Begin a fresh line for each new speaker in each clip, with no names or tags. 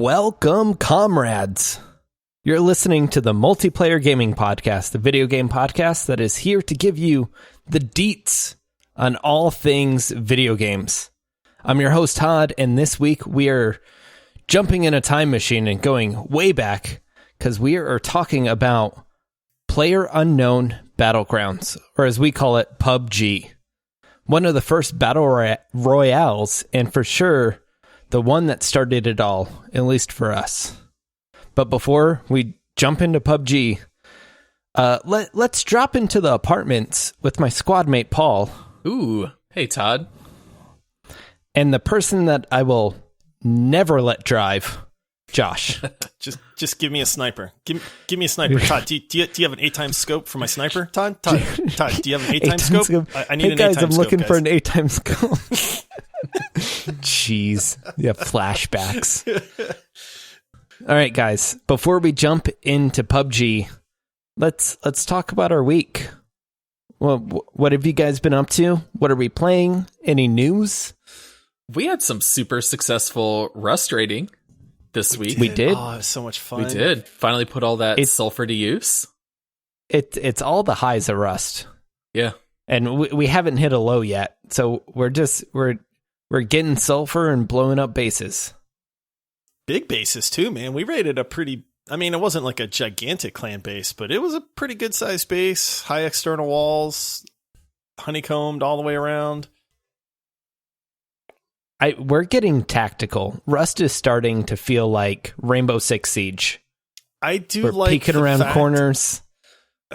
Welcome, comrades. You're listening to the Multiplayer Gaming Podcast, the video game podcast that is here to give you the deets on all things video games. I'm your host, Todd, and this week we are jumping in a time machine and going way back because we are talking about PlayerUnknown Battlegrounds, or as we call it, PUBG. One of the first battle royales, and for sure, the one that started it all, at least for us. But before we jump into PUBG, let's drop into the apartments with my squad mate, Paul.
Ooh, hey, Todd.
And the person that I will never let drive, Josh.
Just give me a sniper. Give me a sniper. Todd, do you have an 8x scope for my sniper? Todd, do you have an 8x scope? I need an 8x scope.
I'm looking for an 8x scope. Jeez. Yeah, flashbacks. All right, guys. Before we jump into PUBG, let's talk about our week. Well, what have you guys been up to? What are we playing? Any news?
We had some super successful Rust raiding this week.
We did.
Oh, it was so much fun.
We did. Finally put all that sulfur to use.
It's all the highs of Rust.
Yeah.
And we haven't hit a low yet. So we're getting sulfur and blowing up bases.
Big bases too, man. We raided it wasn't like a gigantic clan base, but it was a pretty good sized base. High external walls, honeycombed all the way around.
We're getting tactical. Rust is starting to feel like Rainbow Six Siege.
We're
peeking around corners.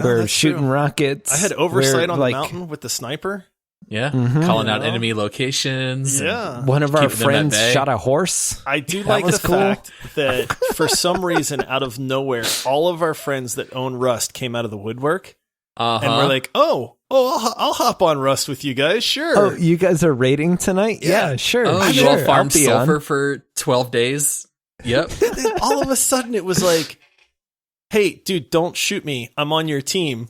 We're shooting rockets.
I had oversight on the mountain with the sniper.
Yeah, calling out enemy locations.
Yeah,
one of our friends shot a horse.
I do like the fact that for some reason, out of nowhere, all of our friends that own Rust came out of the woodwork, and we're like, "Oh, I'll hop on Rust with you guys, sure."
Oh, you guys are raiding tonight? Yeah, sure.
Oh, you all farmed sulfur for 12 days? Yep.
And then all of a sudden, it was like, "Hey, dude, don't shoot me. I'm on your team."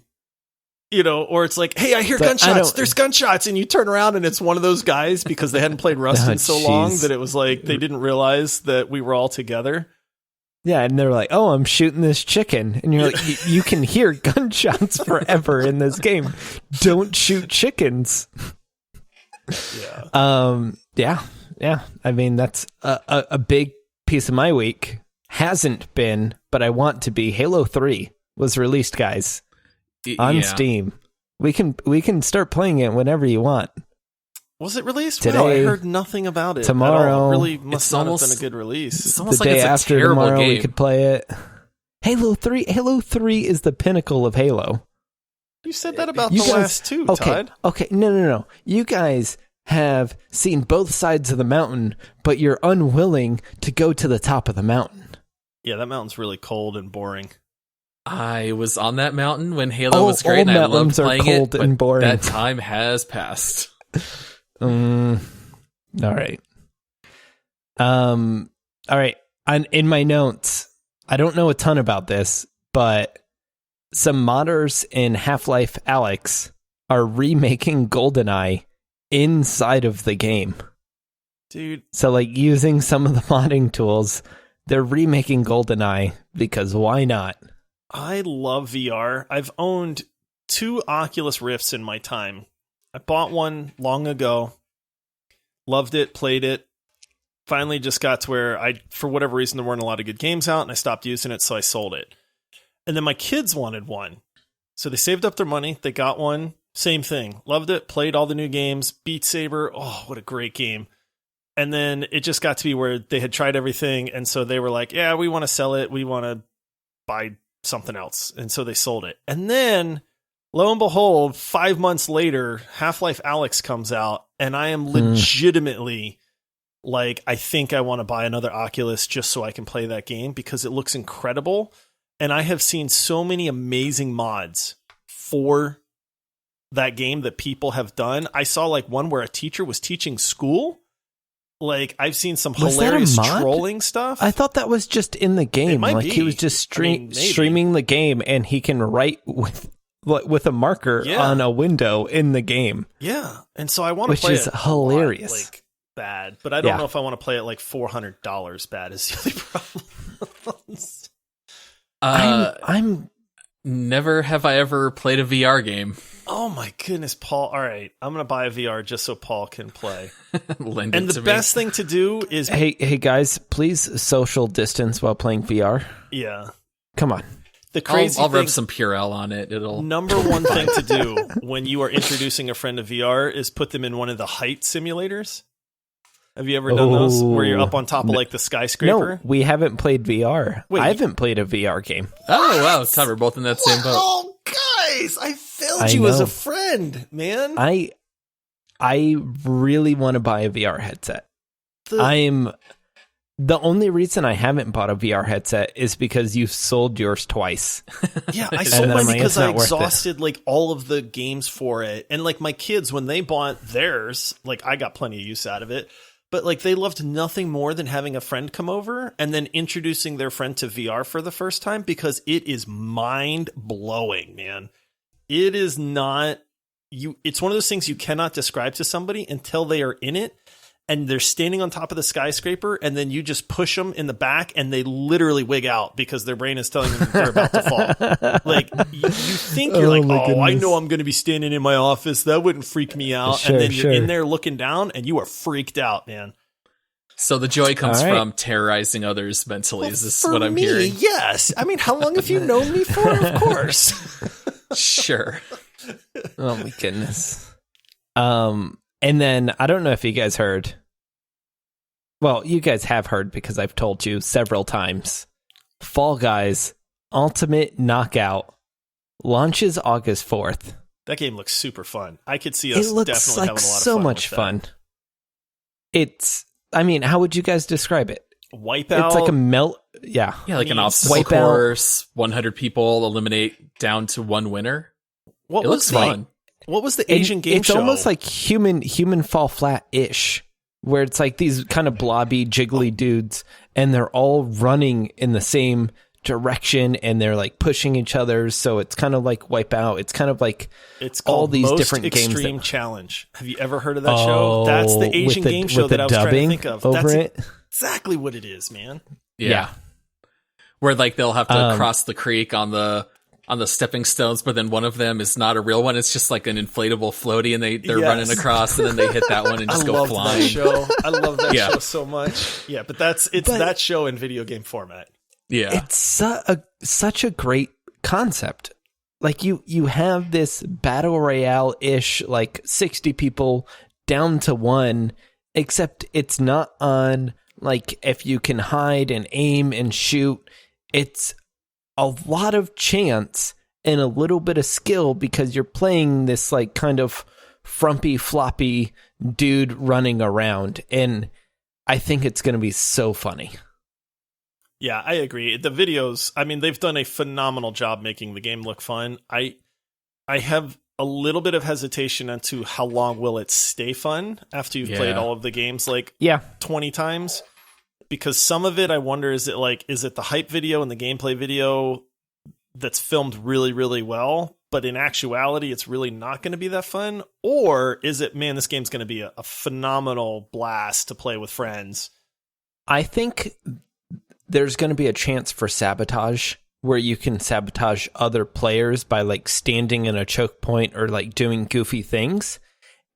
You know, or it's like, hey, I hear gunshots. There's gunshots. And you turn around and it's one of those guys because they hadn't played Rust in so long that it was like they didn't realize that we were all together.
Yeah, and they're like, oh, I'm shooting this chicken. And you're like, you can hear gunshots forever in this game. Don't shoot chickens.
Yeah.
Yeah. I mean, that's a big piece of my week. Hasn't been, but I want to be. Halo 3 was released, guys. On Steam. We can start playing it whenever you want.
Was it released?
Today,
wow, I heard nothing about it.
Tomorrow.
It really must not have been a good release.
It's almost
the
like
day
it's a
after
terrible
tomorrow
game.
we could play it. Halo 3 is the pinnacle of Halo.
You said that about last two, Todd.
Okay, no. You guys have seen both sides of the mountain, but you're unwilling to go to the top of the mountain.
Yeah, that mountain's really cold and boring.
I was on that mountain when Halo was great, and I loved playing it, but boring. That time has passed.
All right. All right. In my notes, I don't know a ton about this, but some modders in Half-Life Alyx are remaking GoldenEye inside of the game.
Dude.
So, like, using some of the modding tools, they're remaking GoldenEye because why not?
I love VR. I've owned 2 Oculus Rifts in my time. I bought one long ago. Loved it, played it. Finally just got to where for whatever reason, there weren't a lot of good games out, and I stopped using it, so I sold it. And then my kids wanted one. So they saved up their money. They got one. Same thing. Loved it. Played all the new games. Beat Saber. Oh, what a great game. And then it just got to be where they had tried everything, and so they were like, yeah, we want to sell it. We want to buy something else. And so they sold it. And then, lo and behold, 5 months later, Half-Life Alyx comes out, and I am legitimately like, I think I want to buy another Oculus just so I can play that game because it looks incredible. And I have seen so many amazing mods for that game that people have done. I saw like one where a teacher was teaching school. Like, I've seen some hilarious trolling stuff.
I thought that was just in the game. Like, he was just streaming the game, and he can write with a marker on a window in the game.
Yeah, and so I want to play it.
Which is hilarious.
Like, bad, but I don't know if I want to play it like $400 bad is the only problem.
I'm never have I ever played a VR game.
Oh my goodness, Paul. All right, I'm going to buy a VR just so Paul can play.
And
the best thing to do is...
Hey guys, please social distance while playing VR.
Yeah.
Come on.
The crazy
I'll rub some Purell on it.
Number one thing to do when you are introducing a friend to VR is put them in one of the height simulators. Have you ever done those where you're up on top of like the skyscraper?
No, we haven't played VR. Wait, I haven't played a VR game.
Oh, wow. Todd, we're both in that same boat.
Oh, guys, I failed you as a friend, man.
I really want to buy a VR headset. The only reason I haven't bought a VR headset is because you've sold yours twice.
Yeah, I sold mine because I exhausted like all of the games for it. And like my kids, when they bought theirs, like I got plenty of use out of it. But like they loved nothing more than having a friend come over and then introducing their friend to VR for the first time, because it is mind blowing, man. It is not it's one of those things you cannot describe to somebody until they are in it. And they're standing on top of the skyscraper, and then you just push them in the back, and they literally wig out because their brain is telling them they're about to fall. Like, you think you're goodness. I know I'm going to be standing in my office. That wouldn't freak me out.
Sure,
and then you're in there looking down, and you are freaked out, man.
So the joy comes from terrorizing others mentally. Is this what I'm hearing?
Yes. I mean, how long have you known me for? Of course.
Sure.
Oh, my goodness. And then, I don't know if you guys heard. Well, you guys have heard because I've told you several times. Fall Guys Ultimate Knockout launches August 4th.
That game looks super fun. I could see us definitely having a lot of fun.
So much fun. It's, I mean, how would you guys describe it?
Wipeout.
It's like a melt. Yeah.
Yeah, like an obstacle course. 100 people eliminate down to one winner. It looks fun.
What was the Asian game show?
It's almost like human fall flat-ish, where it's like these kind of blobby, jiggly dudes, and they're all running in the same direction, and they're like pushing each other. So it's kind of like Wipeout. It's kind of like all these different games.
Extreme Challenge. Have you ever heard of that show? That's the Asian game show that I was trying to think of. That's exactly what it is, man.
Yeah. Where like they'll have to cross the creek on the stepping stones, but then one of them is not a real one. It's just like an inflatable floaty, and they're running across, and then they hit that one and just go flying.
I love that show so much. Yeah, but that show in video game format.
Yeah,
it's such a great concept. Like you have this battle royale ish, like 60 people down to one, except it's not on like if you can hide and aim and shoot. It's a lot of chance and a little bit of skill, because you're playing this like kind of frumpy floppy dude running around, and I think it's going to be so funny.
Yeah, I agree. The videos, I mean, they've done a phenomenal job making the game look fun. I have a little bit of hesitation as to how long will it stay fun after you've played all of the games 20 times. Because some of it, I wonder, is it the hype video and the gameplay video that's filmed really, really well, but in actuality, it's really not going to be that fun? Or is it, man, this game's going to be a phenomenal blast to play with friends?
I think there's going to be a chance for sabotage, where you can sabotage other players by like standing in a choke point or like doing goofy things.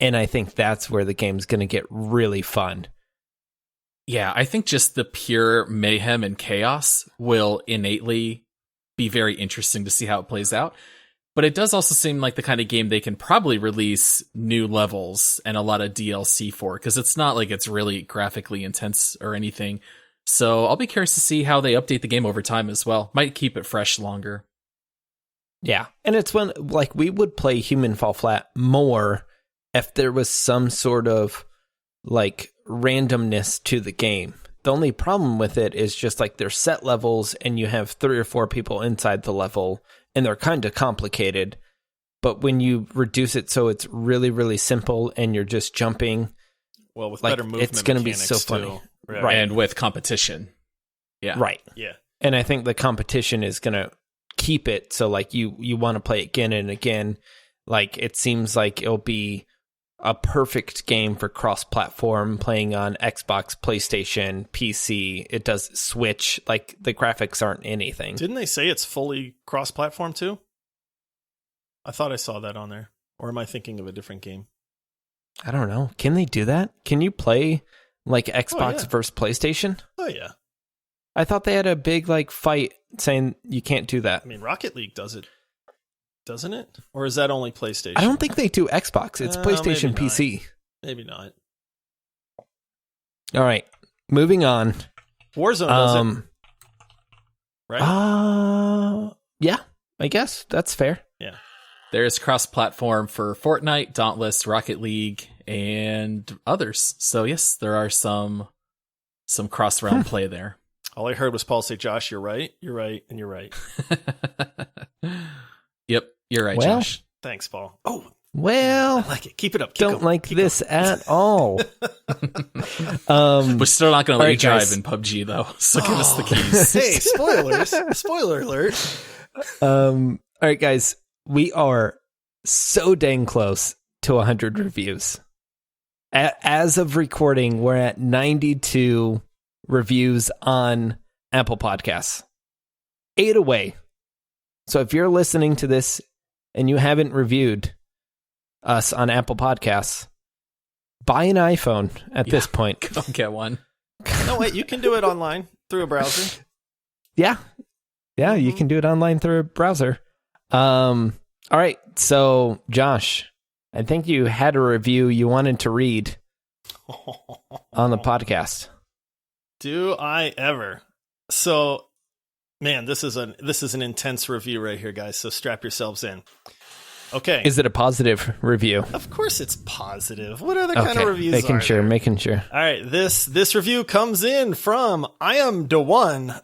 And I think that's where the game's going to get really fun.
Yeah, I think just the pure mayhem and chaos will innately be very interesting to see how it plays out. But it does also seem like the kind of game they can probably release new levels and a lot of DLC for, because it's not like it's really graphically intense or anything. So I'll be curious to see how they update the game over time as well. Might keep it fresh longer.
Yeah, and it's when like we would play Human Fall Flat more if there was some sort of like randomness to the game. The only problem with it is just like there's set levels and you have 3 or 4 people inside the level, and they're kind of complicated. But when you reduce it so it's really, really simple and you're just jumping,
well, with better movement,
it's going to be so funny.
Right.
And with competition. Yeah.
Right.
Yeah.
And I think the competition is going to keep it so like you want to play again and again. Like it seems like it'll be a perfect game for cross-platform, playing on Xbox, PlayStation, PC. It does Switch. Like, the graphics aren't anything.
Didn't they say it's fully cross-platform too? I thought I saw that on there. Or am I thinking of a different game?
I don't know. Can they do that? Can you play like Xbox versus PlayStation?
Oh, yeah.
I thought they had a big like fight saying you can't do that.
I mean, Rocket League does it, doesn't it? Or is that only PlayStation?
I don't think they do Xbox. It's PlayStation,
maybe
PC.
Maybe not.
All right, moving on.
Warzone does it, right?
Yeah, I guess that's fair.
Yeah.
There's cross-platform for Fortnite, Dauntless, Rocket League, and others. So yes, there are some cross-realm play there.
All I heard was Paul say, "Josh, you're right, and you're right."
Yep, you're right,
Well,
Josh.
Thanks, Paul. Oh,
well,
I like it. Keep it up.
Don't like this at all.
We're still not going to let you drive
guys.
in PUBG, though, so give us the keys.
Hey, spoilers! Spoiler alert!
All right, guys, we are so dang close to 100 reviews. As of recording, we're at 92 reviews on Apple Podcasts. 8 away. So if you're listening to this and you haven't reviewed us on Apple Podcasts, buy an iPhone at this point.
Go get one.
No, wait, you can do it online through a browser.
Yeah, you can do it online through a browser. All right, so Josh, I think you had a review you wanted to read on the podcast.
Do I ever? So, man, this is an intense review right here, guys. So strap yourselves in. Okay.
Is it a positive review?
Of course it's positive. What other kind of reviews are there?
Making sure.
All right, this review comes in from I am Dewan.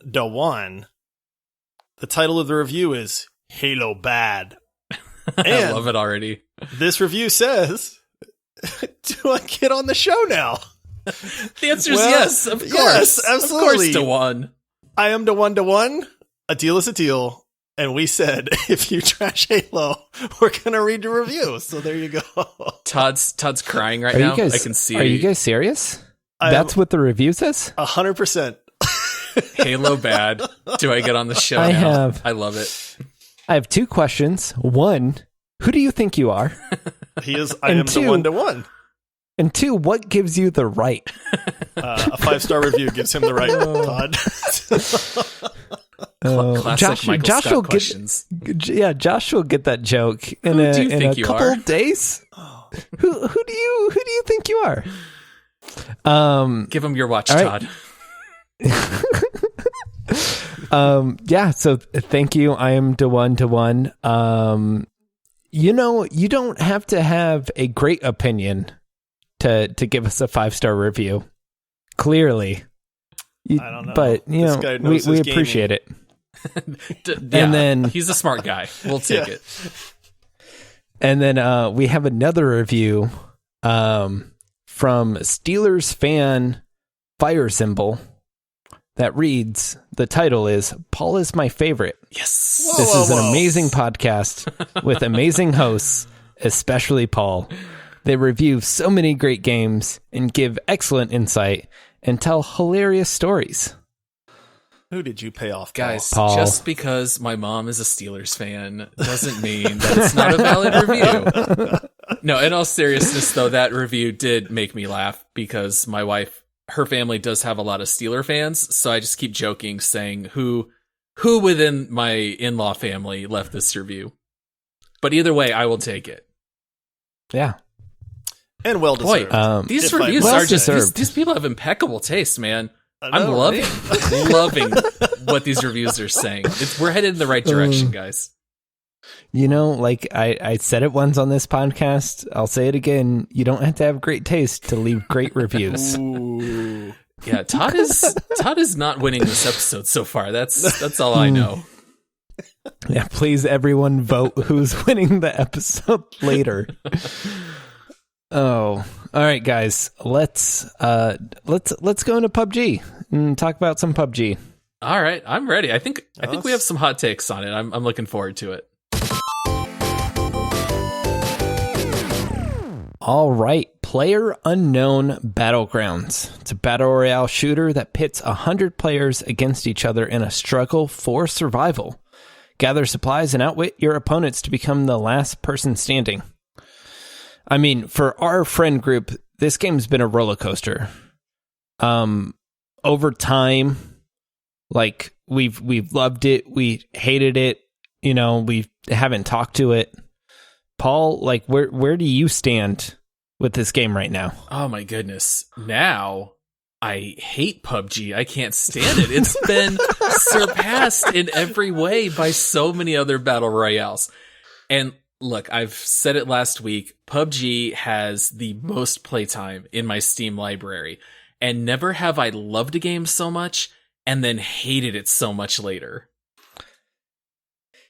The title of the review is Halo Bad.
I love it already.
This review says, do I get on the show now?
The answer is yes, of course.
Yes, absolutely.
Of course, Dewan.
I am Dewan. A deal is a deal. And we said, if you trash Halo, we're going to read your review. So there you go.
Todd's crying right now. I can see.
Are you guys serious? That's what the review says?
100%.
Halo bad. Do I get on the show
I
now?
have.
I love it.
I have 2 questions. 1, who do you think you are?
He is. I am Dewan.
And 2, what gives you the right?
A 5-star review gives him the right, Todd.
Classic Michael Scott questions.
Josh will get that joke in a couple of days. Who do you think you are?
Give him your watch,
right.
Todd.
So thank you. I am Dewan. You don't have to have a great opinion to give us a 5-star review. Clearly.
I don't know.
But, we appreciate it.
And then he's a smart guy. We'll take it.
And then we have another review from Steelers fan Fire Symbol that reads, the title is Paul is my favorite.
Yes.
This is an amazing podcast with amazing hosts, especially Paul. They review so many great games and give excellent insight and tell hilarious stories.
Who did you pay off,
guys?
Paul.
Just because my mom is a Steelers fan doesn't mean that it's not a valid review. No, in all seriousness, though, that review did make me laugh because my wife, her family does have a lot of Steeler fans, so I just keep joking, saying who within my in-law family left this review. But either way, I will take it.
Yeah.
And well deserved.
These reviews are just these people have impeccable taste, man. I'm loving what these reviews are saying. We're headed in the right direction, guys.
I said it once on this podcast. I'll say it again. You don't have to have great taste to leave great reviews.
Ooh.
Yeah, Todd is not winning this episode so far. That's all I know.
Yeah, please everyone vote who's winning the episode later. Oh, all right, guys. Let's go into PUBG and talk about some PUBG.
All right, I'm ready. I think we have some hot takes on it. I'm looking forward to it.
All right, PlayerUnknown Battlegrounds. It's a battle royale shooter that pits 100 players against each other in a struggle for survival. Gather supplies and outwit your opponents to become the last person standing. I mean, for our friend group, this game's been a roller coaster. Over time, like we've loved it, we hated it, you know, we haven't talked to it. Paul, like where do you stand with this game right now?
Oh my goodness. Now I hate PUBG. I can't stand it. It's been surpassed in every way by so many other battle royales. And look, I've said it last week, PUBG has the most playtime in my Steam library. And never have I loved a game so much and then hated it so much later.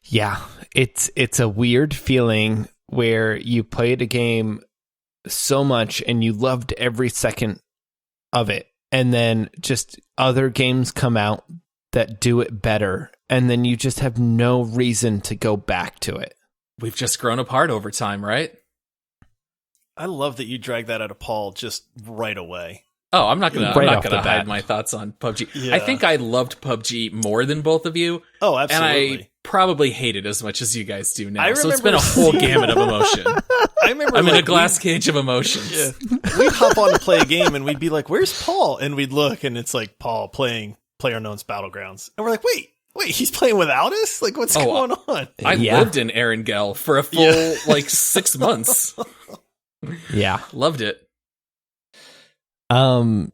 Yeah, it's a weird feeling where you played a game so much and you loved every second of it, and then just other games come out that do it better, and then you just have no reason to go back to it.
We've just grown apart over time, right?
I love that you dragged that out of Paul just right away.
Oh, I'm not gonna hide my thoughts on PUBG.
Yeah.
I think I loved PUBG more than both of you.
Oh, absolutely.
And I probably hate it as much as you guys do now.
I
So it's been a whole gamut of emotion.
I remember
I'm in a glass cage of emotions.
Yeah. We'd hop on to play a game and we'd be like, "Where's Paul?" And we'd look and it's like Paul playing PlayerUnknown's Battlegrounds. And we're like, wait, he's playing without us? Like, what's going on?
I lived in Erangel for a full 6 months.
Yeah.
Loved it.
All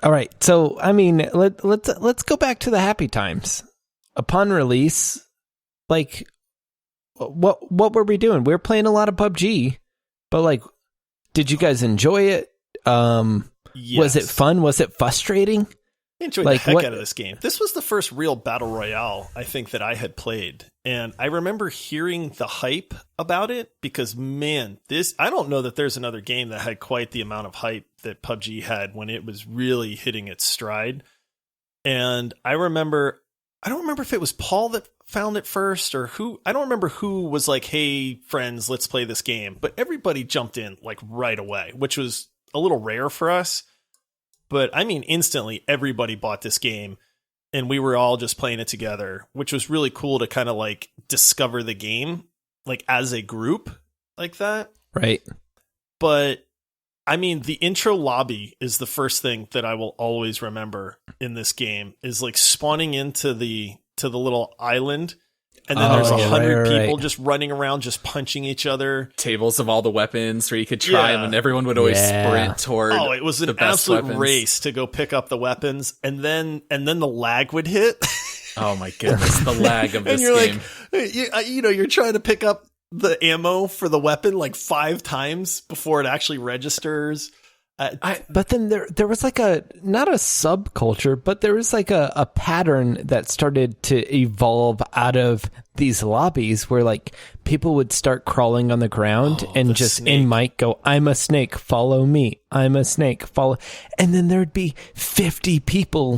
right, so I mean, let's go back to the happy times. Upon release, like, what were we doing? We were playing a lot of PUBG, but like, did you guys enjoy it?
Yes.
Was it fun? Was it frustrating?
I enjoyed the heck out of this game. This was the first real battle royale I think that I had played. And I remember hearing the hype about it because, man, I don't know that there's another game that had quite the amount of hype that PUBG had when it was really hitting its stride. And I don't remember if it was Paul that found it first or who. I don't remember who was like, "Hey, friends, let's play this game." But everybody jumped in like right away, which was a little rare for us. But I mean, instantly, everybody bought this game and we were all just playing it together, which was really cool to kind of like discover the game like as a group like that.
Right.
But I mean, the intro lobby is the first thing that I will always remember in this game is like spawning into the little island. And then there's 100 people just running around, just punching each other.
Tables of all the weapons where you could try them, and everyone would always sprint toward. Oh,
it was an absolute race to go pick up the weapons, and then the lag would hit.
Oh my goodness, the lag of this
game!
Like,
you're trying to pick up the ammo for the weapon like 5 times before it actually registers.
But then there was like not a subculture, but there was like a pattern that started to evolve out of these lobbies where like people would start crawling on the ground and just snake. In mic go, "I'm a snake, follow me. I'm a snake, follow." And then there'd be 50 people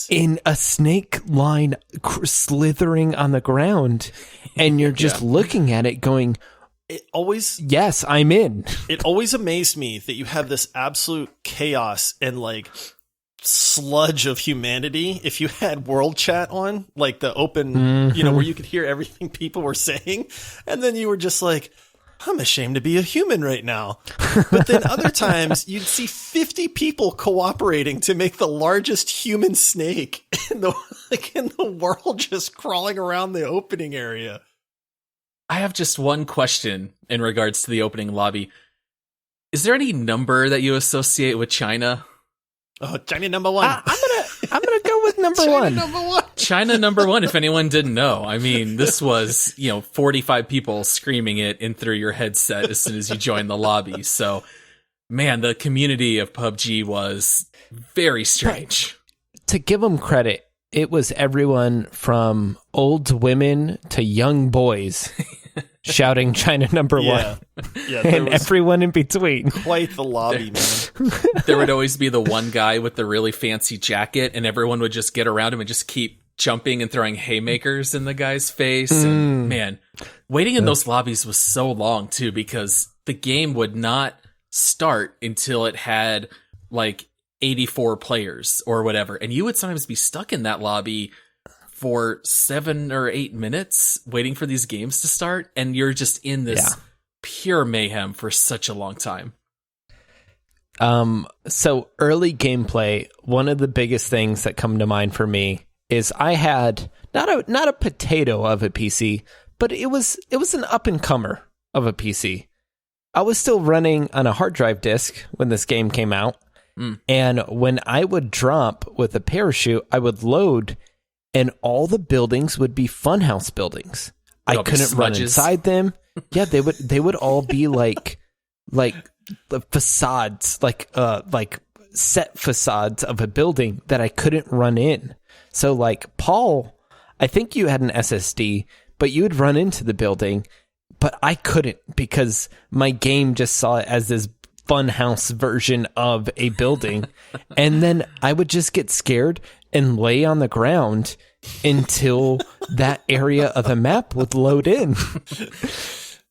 in a snake line slithering on the ground. And you're just looking at it going, yes, I'm in.
It always amazed me that you have this absolute chaos and like sludge of humanity. If you had world chat on, like the open, where you could hear everything people were saying, and then you were just like, "I'm ashamed to be a human right now." But then other times you'd see 50 people cooperating to make the largest human snake in the world, just crawling around the opening area.
I have just one question in regards to the opening lobby. Is there any number that you associate with China?
Oh, China number 1.
I'm gonna go with number
China
one.
Number 1.
China number 1. If anyone didn't know, I mean, this was 45 people screaming it in through your headset as soon as you joined the lobby. So, man, the community of PUBG was very strange.
But to give them credit, it was everyone from old women to young boys shouting China number 1.
Yeah,
and everyone in between.
Quite the lobby, man.
There would always be the one guy with the really fancy jacket, and everyone would just get around him and just keep jumping and throwing haymakers in the guy's face. And man, Waiting in those lobbies was so long too, because the game would not start until it had like 84 players or whatever. And you would sometimes be stuck in that lobby for 7 or 8 minutes waiting for these games to start. And you're just in this pure mayhem for such a long time.
So early gameplay, one of the biggest things that come to mind for me is I had not a potato of a PC, but it was an up and comer of a PC. I was still running on a hard drive disk when this game came out. And when I would drop with a parachute, I would load and all the buildings would be funhouse buildings. I couldn't run inside them. Yeah, they would all be like the facades, like set facades of a building that I couldn't run in. So like Paul, I think you had an SSD, but you would run into the building, but I couldn't because my game just saw it as this funhouse version of a building. And then I would just get scared and lay on the ground until that area of the map would load in.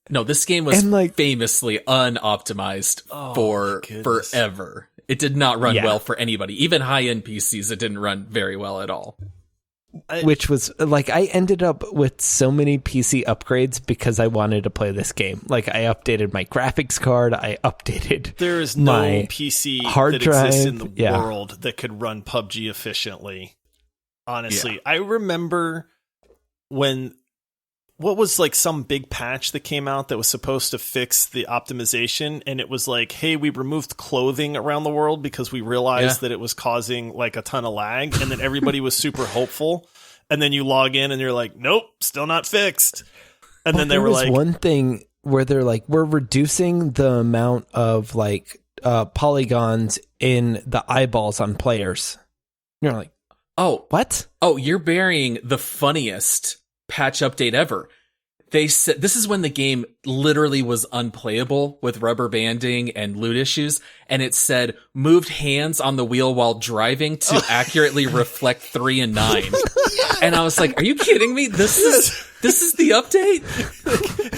No, this game was famously unoptimized for forever. It did not run well for anybody. Even high-end PCs, it didn't run very well at all.
Which was, like, I ended up with so many PC upgrades because I wanted to play this game. Like, I updated my graphics card, I updated
There is no PC
hard
that
drive
exists in the world that could run PUBG efficiently. Honestly, I remember when... What was like some big patch that came out that was supposed to fix the optimization, and it was like, hey, we removed clothing around the world because we realized that it was causing like a ton of lag, and then everybody was super hopeful, and then you log in and you're like, nope, still not fixed. And then they were like,
one thing where they're like, we're reducing the amount of like polygons in the eyeballs on players. You're like,
oh,
what?
Oh, you're burying the funniest patch update ever. They said this is when the game literally was unplayable with rubber banding and loot issues, and it said moved hands on the wheel while driving to accurately reflect 3 and 9. And I was like, are you kidding me? This is the update?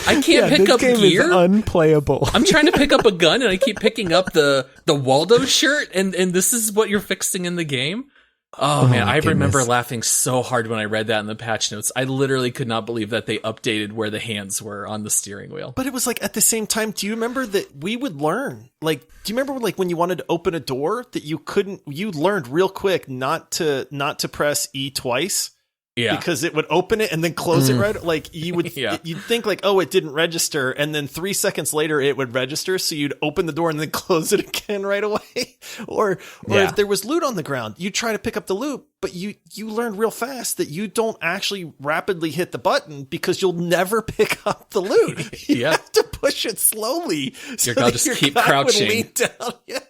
I can't pick up
game
gear.
Is unplayable.
I'm trying to pick up a gun and I keep picking up the Waldo shirt, and this is what you're fixing in the game? Oh man, I remember laughing so hard when I read that in the patch notes. I literally could not believe that they updated where the hands were on the steering wheel.
But it was like at the same time, do you remember that we would learn? Like, do you remember like when you wanted to open a door that you learned real quick not to press E twice?
Yeah.
Because it would open it and then close it right. Like you would, you'd think like, oh, it didn't register. And then 3 seconds later it would register. So you'd open the door and then close it again right away. or if there was loot on the ground, you try to pick up the loot, but you learned real fast that you don't actually rapidly hit the button because you'll never pick up the loot. You have to push it slowly.
So your guy just keep crouching.
Lean down.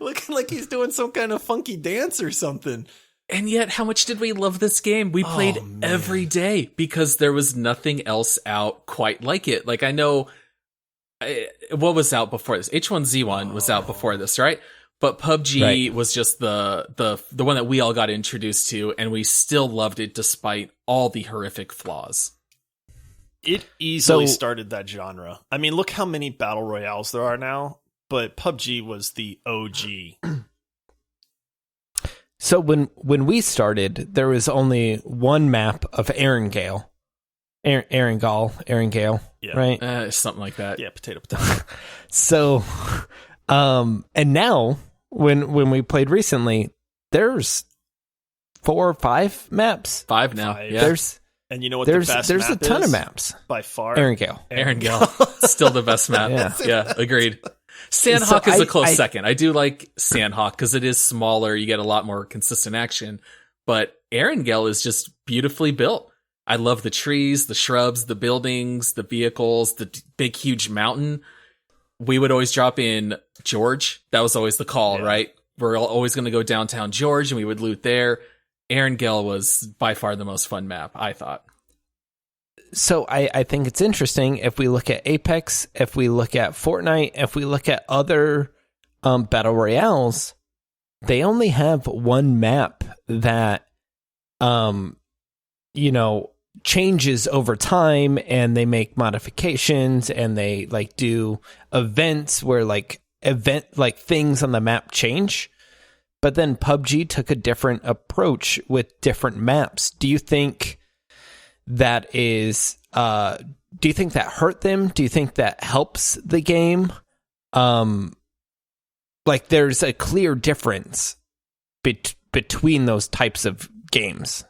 Looking like he's doing some kind of funky dance or something.
And yet, how much did we love this game? We played every day because there was nothing else out quite like it. Like, I know, what was out before this? H1Z1 was out before this, right? But PUBG was just the one that we all got introduced to, and we still loved it despite all the horrific flaws.
It easily started that genre. I mean, look how many battle royales there are now, but PUBG was the OG.
So when we started, there was only one map of Erangel, right?
Something like that.
Yeah, potato.
So, and now when we played recently, there's 4 or 5 maps.
5 now.
5.
Yeah.
And you know what
there's
the best
there's
map
a ton
is?
of maps
By far.
Erangel. Still the best map. Yeah, agreed. Sandhawk is a close second. I do like Sandhawk because it is smaller. You get a lot more consistent action. But Erangel is just beautifully built. I love the trees, the shrubs, the buildings, the vehicles, the big, huge mountain. We would always drop in George. That was always the call, right? We're always going to go downtown George and we would loot there. Erangel was by far the most fun map, I thought.
So I think it's interesting if we look at Apex, if we look at Fortnite, if we look at other battle royales, they only have one map that, changes over time, and they make modifications, and they like do events where like things on the map change. But then PUBG took a different approach with different maps. Do you think that is do you think that hurt them? Do you think that helps the game? Like there's a clear difference between those types of games.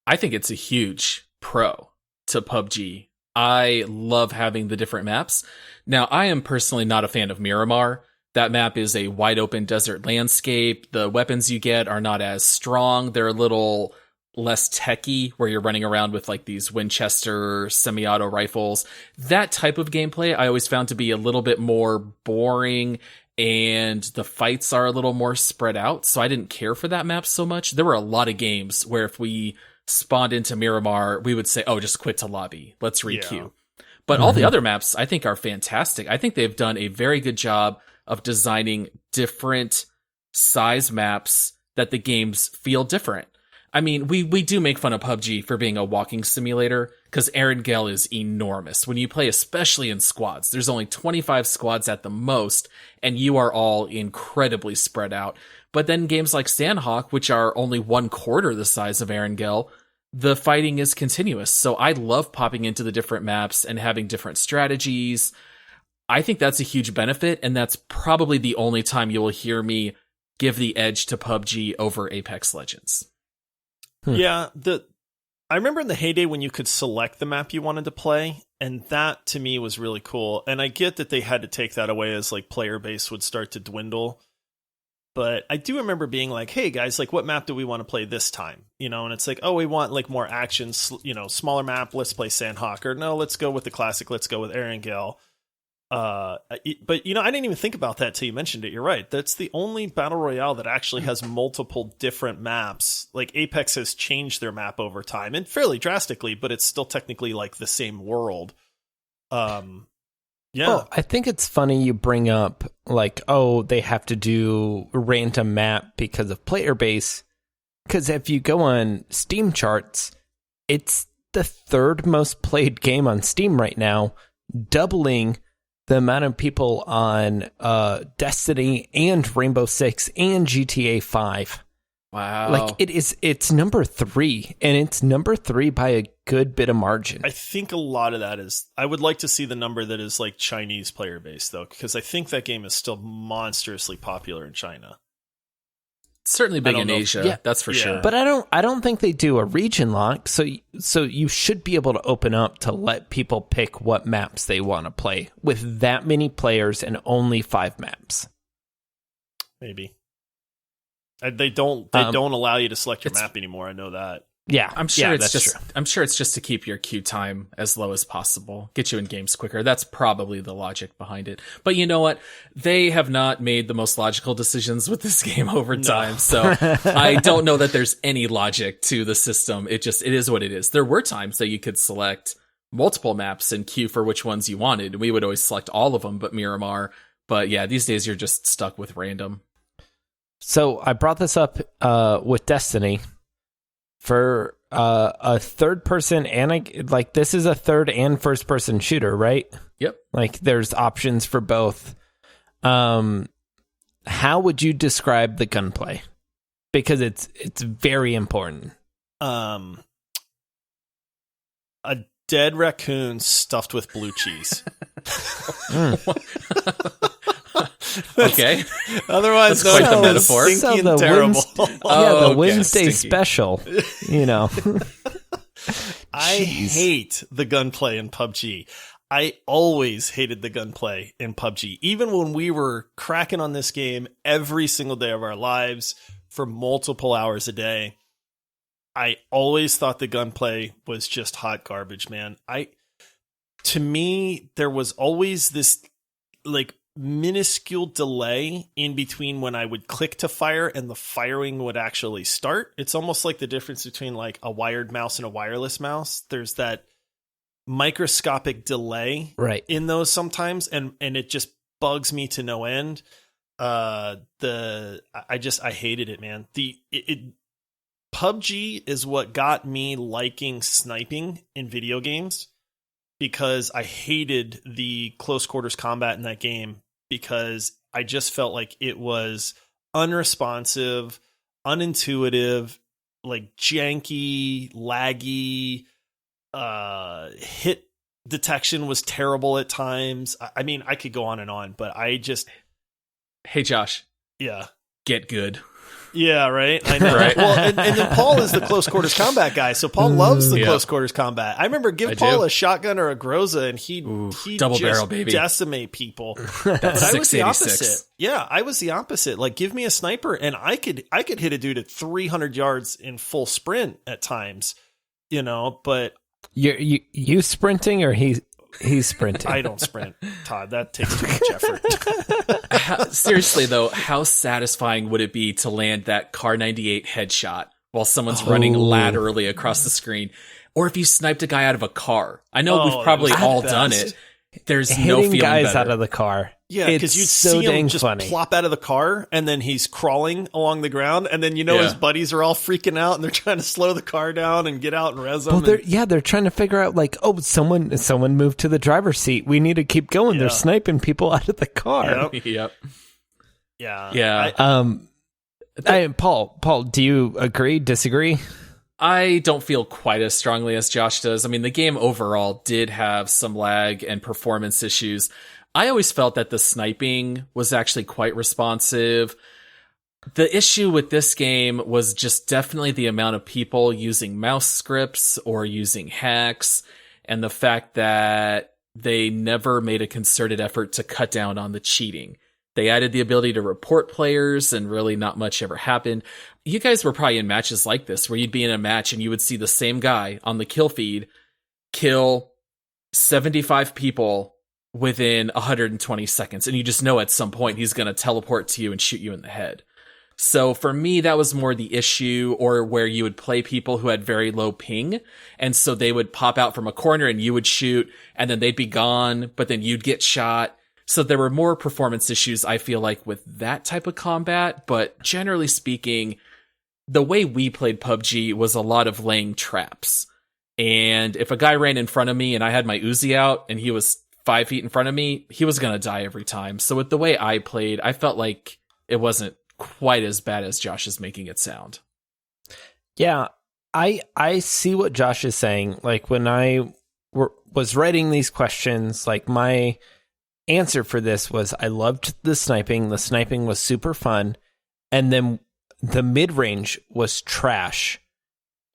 I think it's a huge pro to PUBG. I love having the different maps. Now, I am personally not a fan of Miramar. That map is a wide open desert landscape. The weapons you get are not as strong. They're a little less techy, where you're running around with like these Winchester semi-auto rifles. That type of gameplay I always found to be a little bit more boring, and the fights are a little more spread out. So I didn't care for that map so much. There were a lot of games where if we spawned into Miramar, we would say, oh, just quit to lobby. Let's requeue. Yeah. But all the other maps I think are fantastic. I think they've done a very good job of designing different size maps that the games feel different. I mean, we do make fun of PUBG for being a walking simulator, because Erangel is enormous. When you play, especially in squads, there's only 25 squads at the most, and you are all incredibly spread out. But then games like Sandhawk, which are only 1/4 the size of Erangel, the fighting is continuous. So I love popping into the different maps and having different strategies. I think that's a huge benefit, and that's probably the only time you will hear me give the edge to PUBG over Apex Legends.
Yeah, I remember in the heyday when you could select the map you wanted to play, and that to me was really cool. And I get that they had to take that away as like player base would start to dwindle. But I do remember being like, hey guys, like what map do we want to play this time? You know, and it's like, oh, we want like more action, you know, smaller map, let's play Sandhawk, or no, let's go with the classic, let's go with Erangel. But you know, I didn't even think about that till you mentioned it. You're right. That's the only battle royale that actually has multiple different maps. Like Apex has changed their map over time, and fairly drastically, but it's still technically like the same world. Yeah.
Well, I think it's funny you bring up like, oh, they have to do a random map because of player base. Because if you go on Steam charts, it's the third most played game on Steam right now, doubling the amount of people on Destiny and Rainbow Six and GTA 5.
Wow.
Like it's number 3, and it's number 3 by a good bit of margin.
I think a lot of that is, I would like to see the number that is like Chinese player base though, because I think that game is still monstrously popular in China.
Certainly big in Asia,
yeah,
that's for sure.
But I don't think they do a region lock, so you should be able to open up to let people pick what maps they want to play with that many players and only 5 maps.
Maybe. They don't allow you to select your map anymore. I know that.
Yeah,
I'm sure
that's true.
I'm sure it's just to keep your queue time as low as possible, get you in games quicker. That's probably the logic behind it. But you know what? They have not made the most logical decisions with this game over time. So I don't know that there's any logic to the system. It is what it is. There were times that you could select multiple maps and queue for which ones you wanted. We would always select all of them but Miramar. But yeah, these days you're just stuck with random.
So I brought this up with Destiny. For a third person like this is a third and first person shooter, right?
Yep.
Like there's options for both. How would you describe the gunplay? Because it's very important.
A dead raccoon stuffed with blue cheese.
Okay.
Otherwise,
that's quite the metaphor.
Stinky and terrible.
The Wednesday special. You know.
I hate the gunplay in PUBG. I always hated the gunplay in PUBG. Even when we were cracking on this game every single day of our lives for multiple hours a day, I always thought the gunplay was just hot garbage, man. To me, there was always this like minuscule delay in between when I would click to fire and the firing would actually start. It's almost like the difference between like a wired mouse and a wireless mouse. There's that microscopic delay in those sometimes, and it just bugs me to no end. I hated it, man. PUBG is what got me liking sniping in video games, because I hated the close quarters combat in that game, because I just felt like it was unresponsive, unintuitive, like janky, laggy, hit detection was terrible at times. I mean, I could go on and on, but I just...
Hey, Josh.
Yeah.
Get good.
Yeah, right? I know.
Right.
Well, and then Paul is the close quarters combat guy, so Paul loves the close quarters combat. I remember give Paul a shotgun or a Groza, and he'd
double
just
barrel, baby.
decimate people.
That's
but I was the
686.
opposite. Yeah, I was the opposite. Like, give me a sniper, and I could hit a dude at 300 yards in full sprint at times, but...
You sprinting or he's sprinting?
I don't sprint, Todd. That takes too much effort.
Seriously, though, how satisfying would it be to land that Car 98 headshot while someone's running laterally across the screen? Or if you sniped a guy out of a car. I know we've probably all done it. There's
Hitting
no feeling
guys
better.
Out of the car.
Yeah, because you'd see him just
funny.
plop out of the car, and then he's crawling along the ground, and then his buddies are all freaking out, and they're trying to slow the car down and get out and res them.
Well, they're trying to figure out, like, someone moved to the driver's seat. We need to keep going. Yeah. They're sniping people out of the car.
Yep.
Yeah.
Paul, do you agree, disagree?
I don't feel quite as strongly as Josh does. I mean, the game overall did have some lag and performance issues. I always felt that the sniping was actually quite responsive. The issue with this game was just definitely the amount of people using mouse scripts or using hacks, and the fact that they never made a concerted effort to cut down on the cheating. They added the ability to report players, and really not much ever happened. You guys were probably in matches like this, where you'd be in a match and you would see the same guy on the kill feed kill 75 people within 120 seconds. And you just know at some point he's going to teleport to you and shoot you in the head. So for me, that was more the issue, or where you would play people who had very low ping. And so they would pop out from a corner and you would shoot, and then they'd be gone, but then you'd get shot. So there were more performance issues, I feel like, with that type of combat. But generally speaking, the way we played PUBG was a lot of laying traps. And if a guy ran in front of me and I had my Uzi out and he was 5 feet in front of me, he was going to die every time. So with the way I played, I felt like it wasn't quite as bad as Josh is making it sound.
Yeah, I see what Josh is saying. Like, when I was writing these questions, like, my answer for this was I loved the sniping. The sniping was super fun. And then the mid-range was trash.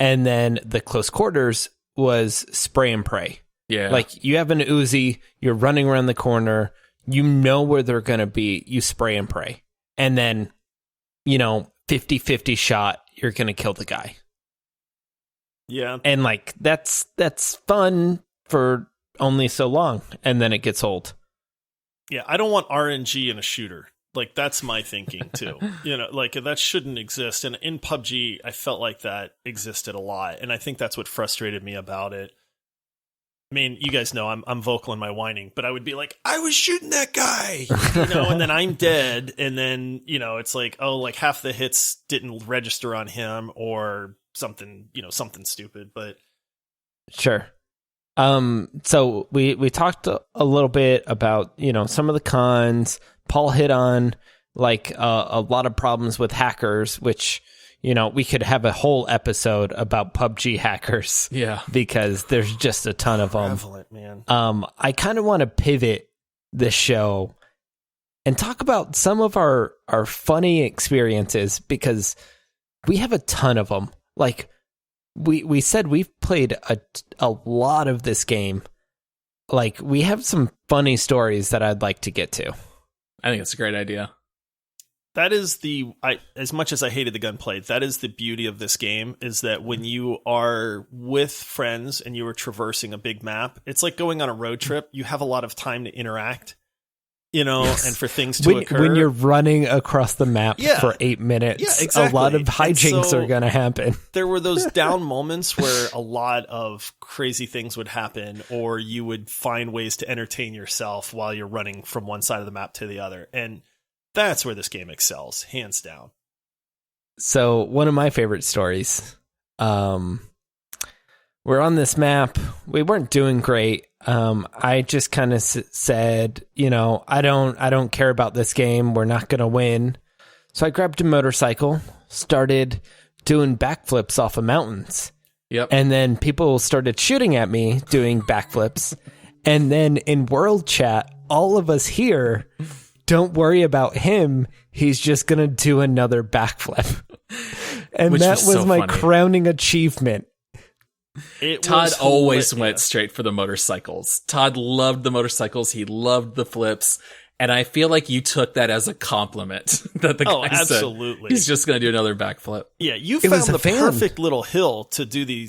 And then the close quarters was spray and pray.
Yeah.
Like, you have an Uzi, you're running around the corner, you know where they're going to be, you spray and pray. And then, 50-50 shot, you're going to kill the guy.
Yeah.
And, like, that's fun for only so long, and then it gets old.
Yeah, I don't want RNG in a shooter. Like, that's my thinking, too. Like, that shouldn't exist. And in PUBG, I felt like that existed a lot. And I think that's what frustrated me about it. I mean, you guys know I'm vocal in my whining, but I would be like, I was shooting that guy, and then I'm dead. And then, it's like, oh, like half the hits didn't register on him or something, something stupid, but.
Sure. So we talked a little bit about, some of the cons. Paul hit on like a lot of problems with hackers, which, we could have a whole episode about PUBG hackers.
Yeah.
Because there's just a ton of them.
Prevalent, man.
I kind of want to pivot the show and talk about some of our funny experiences, because we have a ton of them. Like, we said we've played a lot of this game. Like, we have some funny stories that I'd like to get to.
I think it's a great idea.
That is as much as I hated the gunplay, that is the beauty of this game, is that when you are with friends and you are traversing a big map, it's like going on a road trip. You have a lot of time to interact,
Yes.
and for things to occur.
When you're running across the map for 8 minutes,
yeah, exactly.
A lot of hijinks are going to happen.
There were those down moments where a lot of crazy things would happen, or you would find ways to entertain yourself while you're running from one side of the map to the other. And that's where this game excels, hands down.
So one of my favorite stories, we're on this map. We weren't doing great. I just kind of said, I don't care about this game. We're not going to win. So I grabbed a motorcycle, started doing backflips off of mountains.
Yep.
And then people started shooting at me doing backflips. And then in world chat, all of us here, don't worry about him. He's just going to do another backflip. And
Which
that
was
was
so
my
funny.
crowning achievement.
Todd always went straight for the motorcycles. Todd loved the motorcycles. He loved the flips. And I feel like you took that as a compliment that the guy
absolutely.
said he's just going to do another backflip.
Yeah, you
It was
found
a
the
fan.
perfect little hill to do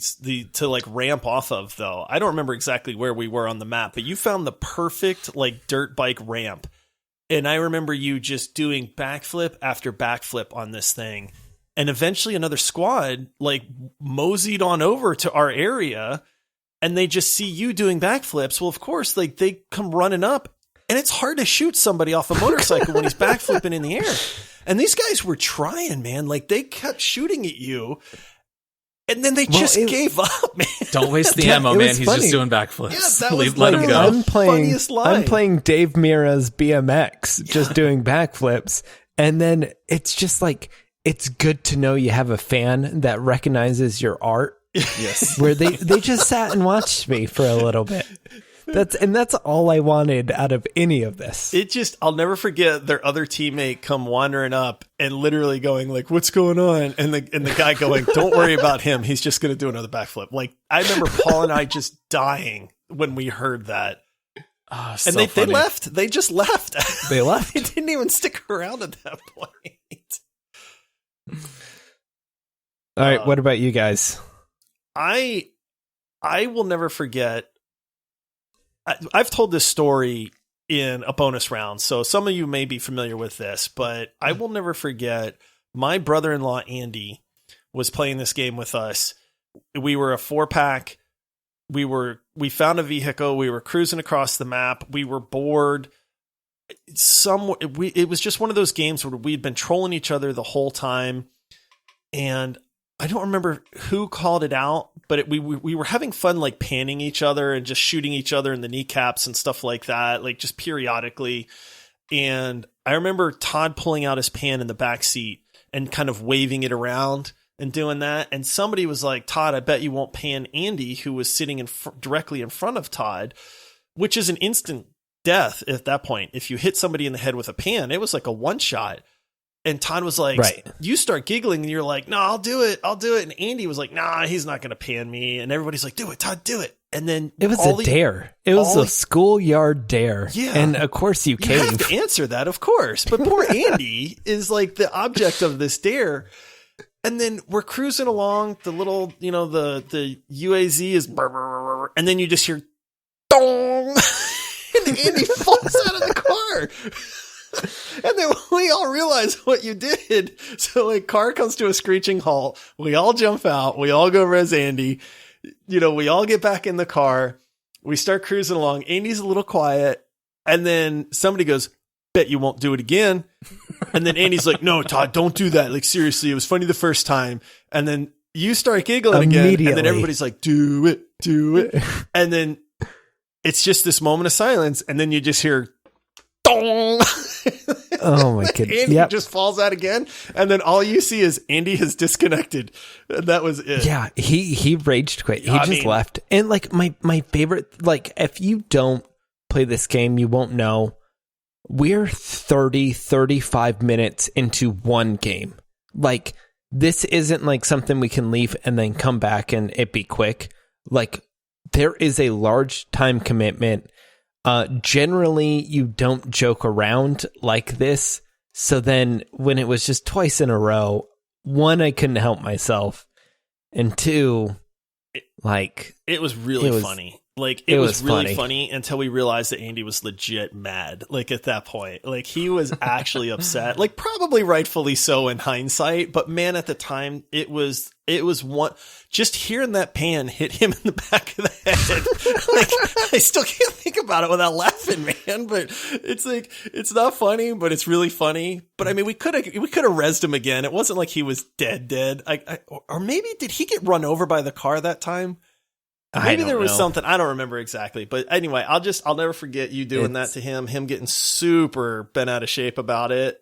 to like ramp off of, though. I don't remember exactly where we were on the map, but you found the perfect like dirt bike ramp. And I remember you just doing backflip after backflip on this thing. And eventually another squad like moseyed on over to our area and they just see you doing backflips. Well, of course, like they come running up. And it's hard to shoot somebody off a motorcycle when he's backflipping in the air. And these guys were trying, man. Like, they kept shooting at you. And then they just gave up, man.
Don't waste the
Yeah,
ammo,
it
man.
was
He's
funny.
just doing backflips.
Yeah, that was
Let
like
him go.
funniest line.
I'm playing Dave Mira's BMX, just doing backflips. And then it's just like, it's good to know you have a fan that recognizes your art.
Yes.
Where they just sat and watched me for a little bit. That's all I wanted out of any of this.
I'll never forget their other teammate come wandering up and literally going like, "What's going on?" And the guy going, "Don't worry about him. He's just going to do another backflip." Like, I remember Paul and I just dying when we heard that.
Oh,
And
so
they
funny.
left. They just left.
They left.
They didn't even stick around at that point.
All right, what about you guys?
I will never forget. I've told this story in a bonus round, so some of you may be familiar with this, but I will never forget my brother-in-law, Andy, was playing this game with us. We were a 4-pack. We found a vehicle. We were cruising across the map. We were bored. It was just one of those games where we'd been trolling each other the whole time. And I don't remember who called it out, but we were having fun, like panning each other and just shooting each other in the kneecaps and stuff like that, like just periodically. And I remember Todd pulling out his pan in the back seat and kind of waving it around and doing that. And somebody was like, "Todd, I bet you won't pan Andy," who was sitting directly in front of Todd, which is an instant death at that point. If you hit somebody in the head with a pan, it was like a one shot. And Todd was like,
Right.
You start giggling and you're like, "No, I'll do it. I'll do it." And Andy was like, "Nah, he's not going to pan me." And everybody's like, "Do it, Todd, do it." And then
It was a dare. It was a schoolyard dare.
Yeah.
And of course you
You have
caved.
to answer that, of course. But poor Andy is like the object of this dare. And then we're cruising along the little, the UAZ is, and then you just hear, dong, and Andy falls out of the car. And then we all realize what you did. So like car comes to a screeching halt. We all jump out. We all go res Andy. We all get back in the car. We start cruising along. Andy's a little quiet. And then somebody goes, "Bet you won't do it again." And then Andy's like, "No, Todd, don't do that. Like, seriously, it was funny the first time." And then you start giggling again. And then everybody's like, do it. And then it's just this moment of silence. And then you just hear, dong.
Oh my goodness.
Andy
Yep.
just falls out again. And then all you see is Andy has disconnected. And that was it.
Yeah, he raged quit. He just left. And like my favorite, like if you don't play this game, you won't know. We're 35 minutes into one game. Like this isn't like something we can leave and then come back and it be quick. Like there is a large time commitment. Generally you don't joke around like this. So then when it was just twice in a row, one, I couldn't help myself. And two, like
it was really funny. Like, it was really
funny.
funny until we realized that Andy was legit mad. Like, at that point, like, he was actually upset, like, probably rightfully so in hindsight. But man, at the time, it was one, just hearing that pan hit him in the back of the head. Like, I still can't think about it without laughing, man. But it's like, it's not funny, but it's really funny. But I mean, we could have rezzed him again. It wasn't like he was dead. Or maybe did he get run over by the car that time? Maybe there was something, I don't remember exactly, but anyway, I'll never forget you doing that to him getting super bent out of shape about it.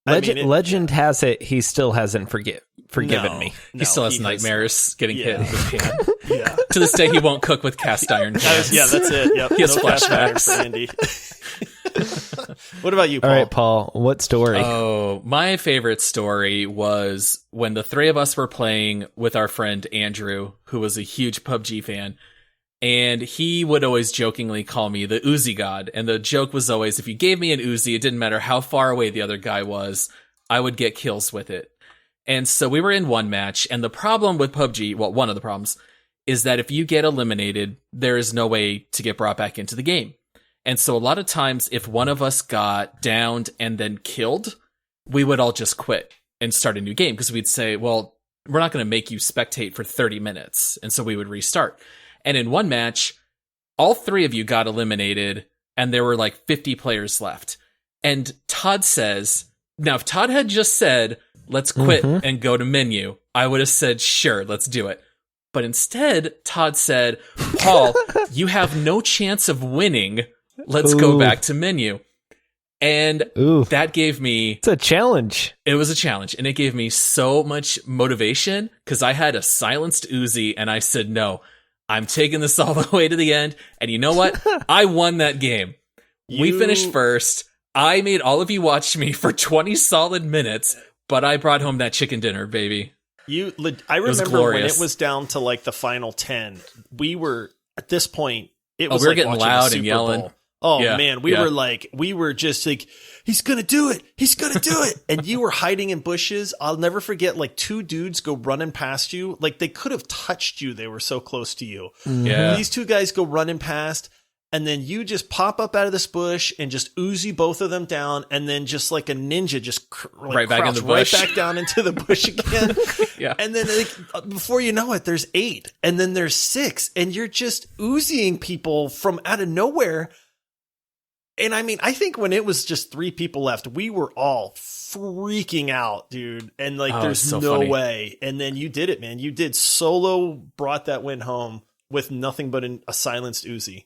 Legend has it, he still hasn't forgiven me.
He still has nightmares getting hit with a pan.
Yeah.
To this day, he won't cook with cast iron pans.
Yeah, that's it. Yep.
He has
flashbacks
flashbacks.
for Andy. What about you, Paul?
All right, Paul, what story?
Oh, my favorite story was when the three of us were playing with our friend Andrew, who was a huge PUBG fan. And he would always jokingly call me the Uzi God. And the joke was always, if you gave me an Uzi, it didn't matter how far away the other guy was, I would get kills with it. And so we were in one match, and the problem with PUBG, well, one of the problems, is that if you get eliminated, there is no way to get brought back into the game. And so a lot of times, if one of us got downed and then killed, we would all just quit and start a new game, because we'd say, well, we're not going to make you spectate for 30 minutes. And so we would restart. And in one match, all three of you got eliminated, and there were like 50 players left. And Todd says, now if Todd had just said, let's quit and go to menu, I would have said, sure, let's do it. But instead, Todd said, Paul, you have no chance of winning. Let's go back to menu. And that gave me...
It's a challenge.
It was a challenge. And it gave me so much motivation, because I had a silenced Uzi, and I said, no, I'm taking this all the way to the end. And you know what? I won that game. We finished first. I made all of you watch me for 20 solid minutes, but I brought home that chicken dinner, baby.
I remember when it was down to like the final 10, we were, at this point, it was
we were
like
getting
watching
loud
the Super
and yelling.
Bowl. Oh man, we were just like, he's going to do it. He's going to do it. And you were hiding in bushes. I'll never forget, like, two dudes go running past you. Like, they could have touched you. They were so close to you.
Yeah.
These two guys go running past, and then you just pop up out of this bush and just Uzi both of them down. And then just like a ninja, just
right back in the bush,
right back down into the bush again.
Yeah.
And then like, before you know it, there's 8, and then there's 6, and you're just Uziing people from out of nowhere. And I mean, I think when it was just 3 people left, we were all freaking out, dude. And like, there's
so
no
funny.
way. And then you did it, man. You did solo, brought that win home with nothing but a silenced Uzi.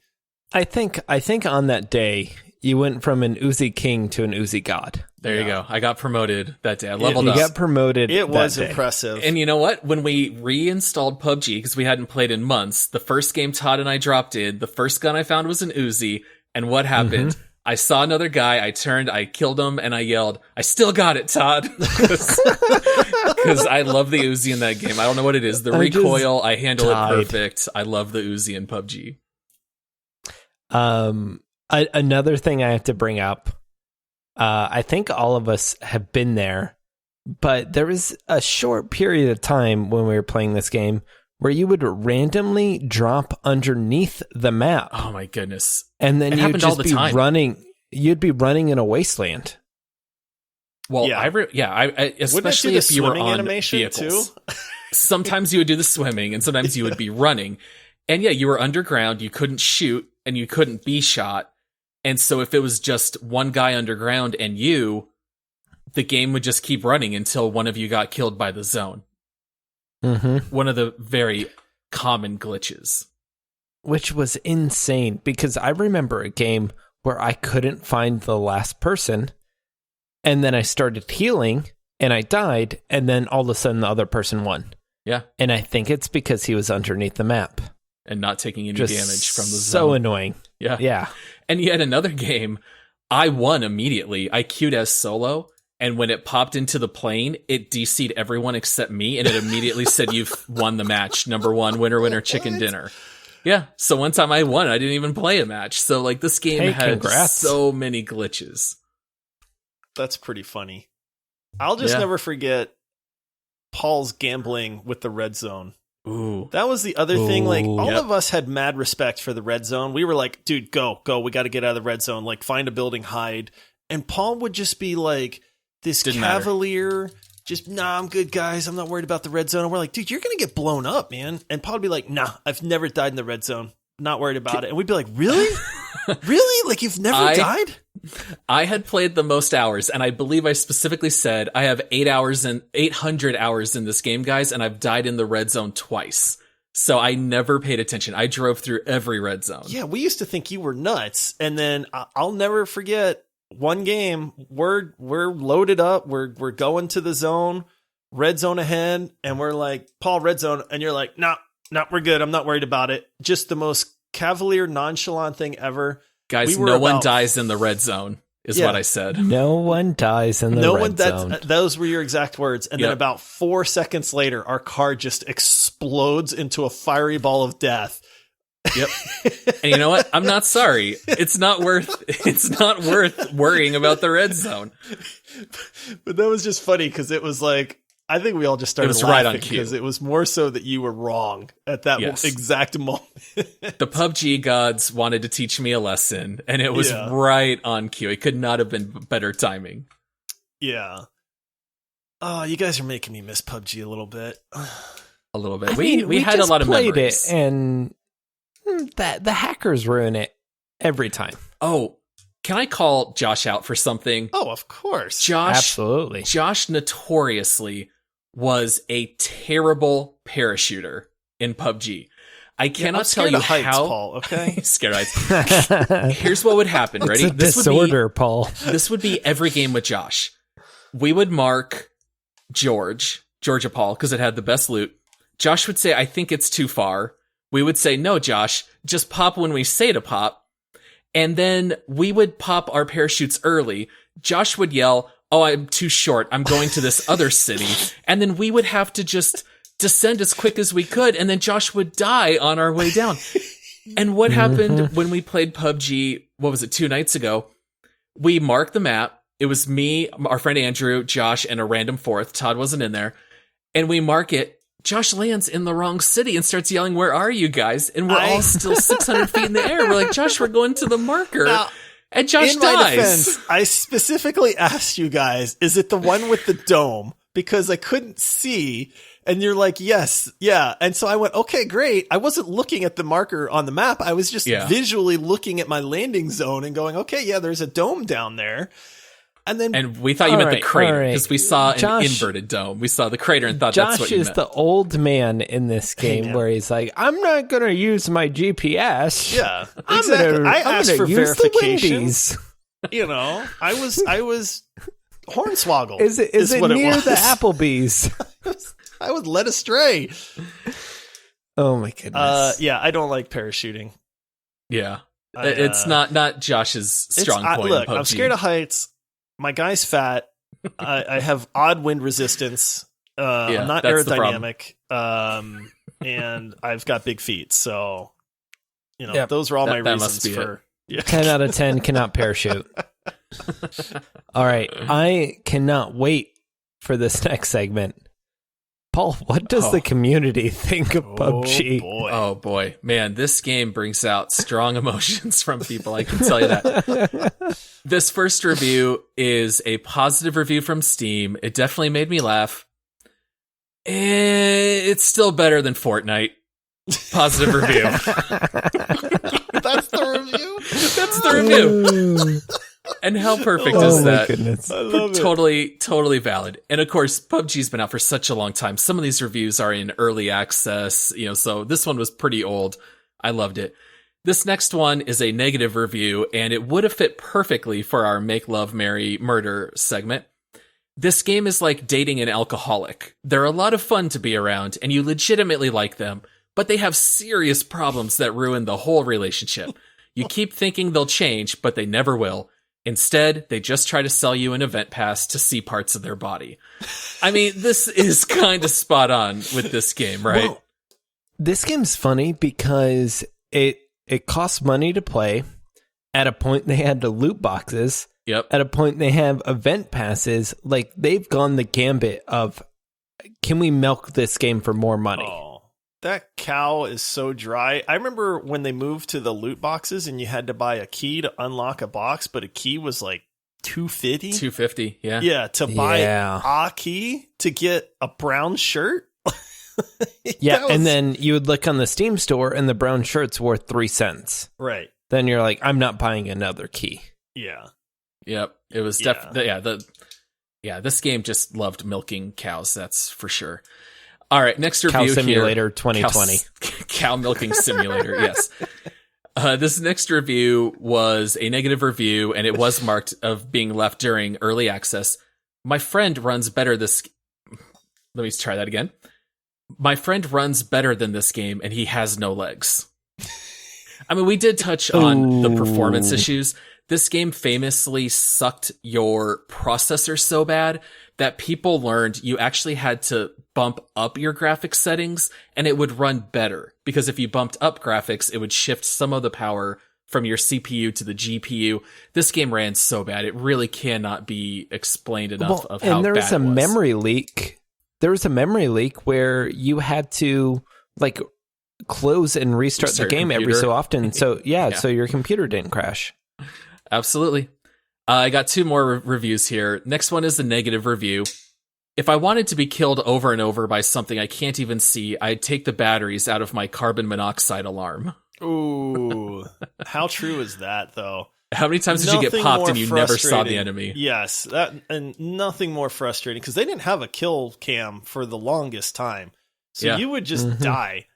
I think on that day, you went from an Uzi King to an Uzi God.
There you go. I got promoted that day. I leveled
You
up.
got promoted.
It was
that day.
impressive.
And you know what? When we reinstalled PUBG, because we hadn't played in months, the first game Todd and I dropped in, the first gun I found was an Uzi. And what happened? I saw another guy, I turned, I killed him, and I yelled, I still got it, Todd. Because I love the Uzi in that game. I don't know what it is. The recoil, I handle it perfect. I love the Uzi in PUBG.
Another thing I have to bring up, I think all of us have been there, but there was a short period of time when we were playing this game where you would randomly drop underneath the map.
Oh my goodness.
And then you'd just be
time.
running. You'd be running in a wasteland.
Well,
Yeah.
I especially if you were on vehicles.
Too?
Sometimes you would do the swimming, and sometimes you would be running. And yeah, you were underground, you couldn't shoot, and you couldn't be shot. And so if it was just one guy underground and you, the game would just keep running until one of you got killed by the zone. One of the very common glitches.
Which was insane, because I remember a game where I couldn't find the last person, and then I started healing, and I died, and then all of a sudden the other person won.
Yeah.
And I think it's because he was underneath the map.
And not taking any
Just
damage from the zone.
So annoying.
Yeah.
Yeah.
And yet another game, I won immediately. I queued as solo, and when it popped into the plane, it DC'd everyone except me, and it immediately said, you've won the match. Number 1, winner, chicken dinner. Yeah. So one time I won, I didn't even play a match. So like, this game had
congrats.
so many glitches.
That's pretty funny. I'll just never forget Paul's gambling with the red zone.
Ooh.
That was the other thing. Like, all
Yep.
of us had mad respect for the red zone. We were like, dude, go. We got to get out of the red zone. Like, find a building, hide. And Paul would just be like this
Didn't
cavalier, just, nah, I'm good, guys. I'm not worried about the red zone. And we're like, dude, you're going to get blown up, man. And Paul would be like, nah, I've never died in the red zone. Not worried about it. And we'd be like, really? Really? Like, you've never died?
I had played the most hours, and I believe I specifically said I have 800 hours in this game, guys, and I've died in the red zone twice. So I never paid attention. I drove through every red zone.
Yeah, we used to think you were nuts. And then I'll never forget one game. We're loaded up. We're going to the zone, red zone ahead, and we're like, Paul, red zone, and you're like, no, we're good. I'm not worried about it. Just the most cavalier, nonchalant thing ever.
Guys, no one dies in the red zone, is what I said.
No one dies in the red zone.
Those were your exact words. And then about 4 seconds later, our car just explodes into a fiery ball of death.
Yep. And you know what? I'm not sorry. It's not worth worrying about the red zone.
But that was just funny because it was like, I think we all just started laughing
right on cue.
because it was more so that you were wrong at that exact moment.
The PUBG gods wanted to teach me a lesson, and it was right on cue. It could not have been better timing.
Yeah. Oh, you guys are making me miss PUBG a little bit.
A little bit. We had a lot of memories.
It, and the hackers ruin it every time.
Oh, can I call Josh out for something?
Oh, of course.
Absolutely.
Josh notoriously was a terrible parachuter in PUBG. I cannot tell you
heights,
how.
Paul, okay?
Scared of heights. Here's what would happen. Ready?
It's a disorder, Paul.
This would be every game with Josh. We would mark Georgia Paul, because it had the best loot. Josh would say, I think it's too far. We would say, no, Josh, just pop when we say to pop. And then we would pop our parachutes early. Josh would yell, oh, I'm too short. I'm going to this other city. And then we would have to just descend as quick as we could. And then Josh would die on our way down. And what happened when we played PUBG, 2 nights ago? We marked the map. It was me, our friend Andrew, Josh, and a random fourth. Todd wasn't in there. And we mark it. Josh lands in the wrong city and starts yelling, where are you guys? And we're all still 600 feet in the air. We're like, Josh, we're going to the marker. Now, and Josh dies.
My defense, I specifically asked you guys, is it the one with the dome? Because I couldn't see. And you're like, yes, yeah. And so I went, okay, great. I wasn't looking at the marker on the map. I was just visually looking at my landing zone and going, okay, yeah, there's a dome down there. And
we thought you meant the crater, because we saw an inverted dome. We saw the crater and thought that's what you meant.
Josh is the old man in this game where he's like, I'm not going to use my GPS.
Yeah, exactly. I asked for verification. You know, I was hornswoggled.
Is it near the Applebee's?
I was led astray.
Oh my goodness.
Yeah, I don't like parachuting.
Yeah. It's not Josh's strong point.
Look,
in PUBG.
I'm scared of heights. My guy's fat. I have odd wind resistance. I'm not aerodynamic. And I've got big feet. So, those are all my reasons for. Yeah.
10 out of 10 cannot parachute. All right. I cannot wait for this next segment. Paul, what does the community think of PUBG?
Oh boy. Man, this game brings out strong emotions from people, I can tell you that. This first review is a positive review from Steam. It definitely made me laugh. It's still better than Fortnite. Positive review.
That's the review?
That's the review. And how perfect is that?
Goodness.
I love
it. Totally valid. And of course, PUBG's been out for such a long time. Some of these reviews are in early access, so this one was pretty old. I loved it. This next one is a negative review, and it would have fit perfectly for our Make Love, Marry, Murder segment. This game is like dating an alcoholic. They're a lot of fun to be around, and you legitimately like them, but they have serious problems that ruin the whole relationship. You keep thinking they'll change, but they never will. Instead, they just try to sell you an event pass to see parts of their body. I mean, this is kind of spot on with this game, right?
Well, this game's funny because it costs money to play. At a point, they had the loot boxes.
Yep.
At a point, they have event passes. Like, they've gone the gambit of, can we milk this game for more money?
Oh. That cow is so dry. I remember when they moved to the loot boxes and you had to buy a key to unlock a box, but a key was like $250.
$250, yeah.
Yeah, to buy a key to get a brown shirt.
Yeah, and then you would look on the Steam store and the brown shirt's worth 3 cents.
Right.
Then you're like, I'm not buying another key.
Yeah.
Yep. It was definitely, this game just loved milking cows, that's for sure. All right, next review
Cow Simulator
here.
2020.
Cow milking simulator, yes. This next review was a negative review, and it was marked of being left during early access. My friend runs better this... Let me try that again. My friend runs better than this game, and he has no legs. I mean, we did touch on the performance issues. This game famously sucked your processor so bad that people learned you actually had to bump up your graphics settings and it would run better. Because if you bumped up graphics, it would shift some of the power from your CPU to the GPU. This game ran so bad, it really cannot be explained enough of how bad it was.
And there was a memory leak. There was a memory leak where you had to like close and restart the game every so often. So so your computer didn't crash.
Absolutely. I got 2 more reviews here. Next one is a negative review. If I wanted to be killed over and over by something I can't even see, I'd take the batteries out of my carbon monoxide alarm.
Ooh, how true is that, though?
How many times did you get popped and you never saw the enemy?
Yes, and nothing more frustrating, because they didn't have a kill cam for the longest time. So you would just die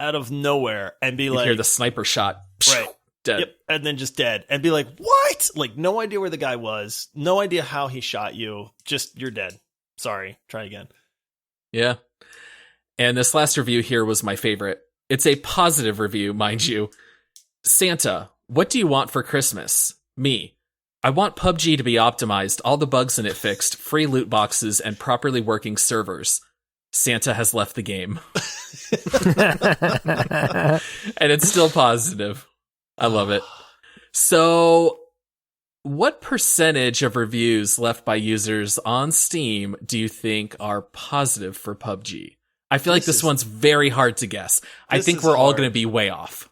out of nowhere and be like...
hear the sniper shot.
Right.
Dead.
Yep, and then just dead. And be like, what? Like, no idea where the guy was. No idea how he shot you. Just, you're dead. Sorry. Try again.
Yeah. And this last review here was my favorite. It's a positive review, mind you. Santa, what do you want for Christmas? Me. I want PUBG to be optimized, all the bugs in it fixed, free loot boxes, and properly working servers. Santa has left the game. And it's still positive. I love it. So, what percentage of reviews left by users on Steam do you think are positive for PUBG? I feel like this one's very hard to guess. I think we're all going to be way off.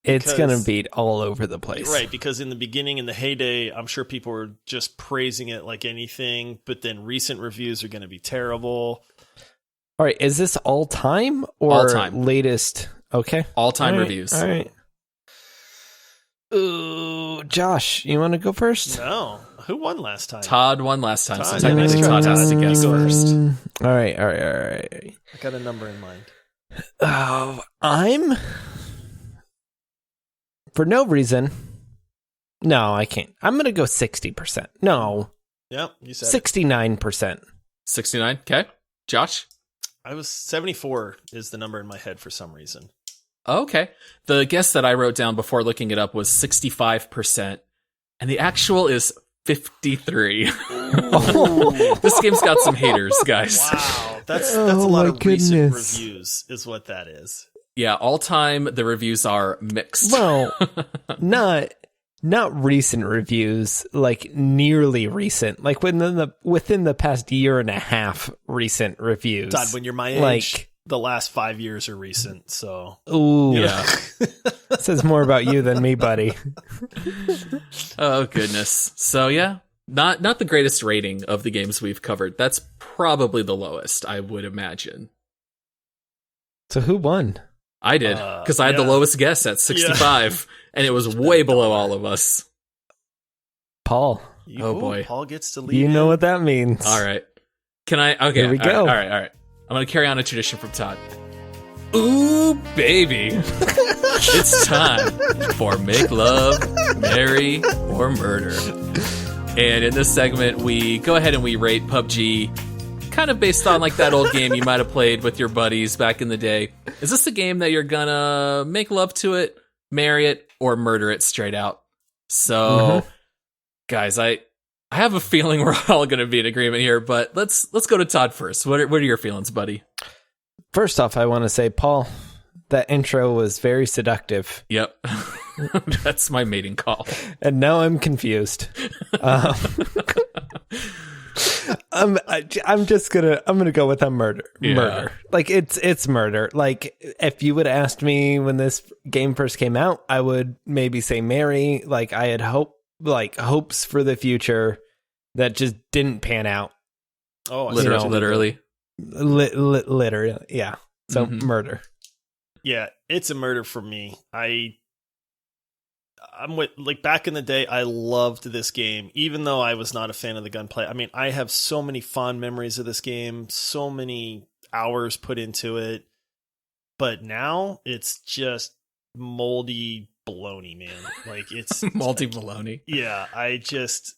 It's going to be all over the place.
Right, because in the beginning, in the heyday, I'm sure people were just praising it like anything, but then recent reviews are going to be terrible.
All right, is this all time or
all time.
Latest? Okay.
All time reviews.
All right. Ooh, Josh, you want to go first?
No. Who won last time?
Todd won last time, so
Todd.
technically Todd has to guess first.
All right. I
got a number in mind.
I'm... For no reason. No, I can't. I'm going to go 60%. No.
Yep, you said
69%.
69, okay. Josh?
I was 74 is the number in my head for some reason.
Okay. The guess that I wrote down before looking it up was 65%, and the actual is 53. This game's got some haters, guys.
Wow, that's a lot of recent reviews is what that is.
Yeah, all time the reviews are mixed.
Well, not recent reviews, like nearly recent, like within the past year and a half recent reviews.
Todd, when you're my age, the last 5 years are recent, so...
Ooh.
Yeah.
Says more about you than me, buddy.
Oh, goodness. So, yeah, not the greatest rating of the games we've covered. That's probably the lowest, I would imagine.
So who won?
I did, because I had the lowest guess at 65, and it was way below all of us.
Paul.
Boy.
Paul gets to lead.
You know what that means.
All right. Can I... Okay.
Here we go.
All right. I'm going to carry on a tradition from Todd. Ooh, baby. It's time for Make Love, Marry, or Murder. And in this segment, we go ahead and we rate PUBG kind of based on like that old game you might have played with your buddies back in the day. Is this a game that you're going to make love to it, marry it, or murder it straight out? So, guys, I have a feeling we're all going to be in agreement here, but let's go to Todd first. What are your feelings, buddy?
First off, I want to say, Paul, that intro was very seductive.
Yep. That's my mating call.
And now I'm confused. I'm gonna go with a murder.
Yeah.
Murder. Like it's murder. Like if you would have asked me when this game first came out, I would maybe say marry. Like I had hopes for the future that just didn't pan out.
Oh,
literally.
Literally, yeah. So murder.
Yeah, it's a murder for me. I'm with, like, back in the day, I loved this game, even though I was not a fan of the gunplay. I mean, I have so many fond memories of this game, so many hours put into it. But now it's just moldy baloney, man. Like, it's
moldy baloney.
Yeah, it's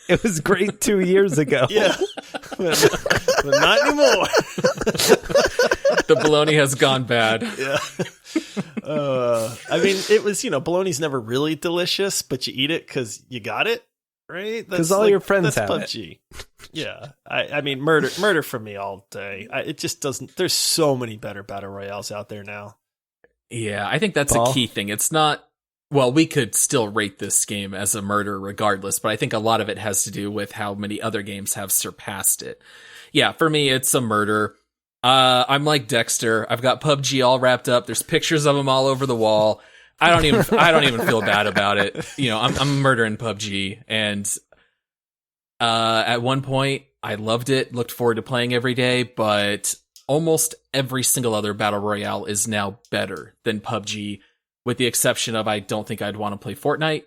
It was great 2 years ago.
Yeah, but not anymore.
The bologna has gone bad.
Yeah. I mean, it was, bologna's never really delicious, but you eat it because you got it, right?
Because all your friends have
PUBG. It. Yeah. I mean, murder for me all day. It just doesn't, there's so many better battle royales out there now.
Yeah, I think that's
Paul?
a key thing. It's not, well, we could still rate this game as a murder regardless, but I think a lot of it has to do with how many other games have surpassed it. Yeah, for me, it's a murder. I'm like Dexter. I've got PUBG all wrapped up. There's pictures of them all over the wall. I don't even feel bad about it. I'm murdering PUBG. And, at one point I loved it, looked forward to playing every day, but almost every single other battle royale is now better than PUBG, with the exception of, I don't think I'd want to play Fortnite,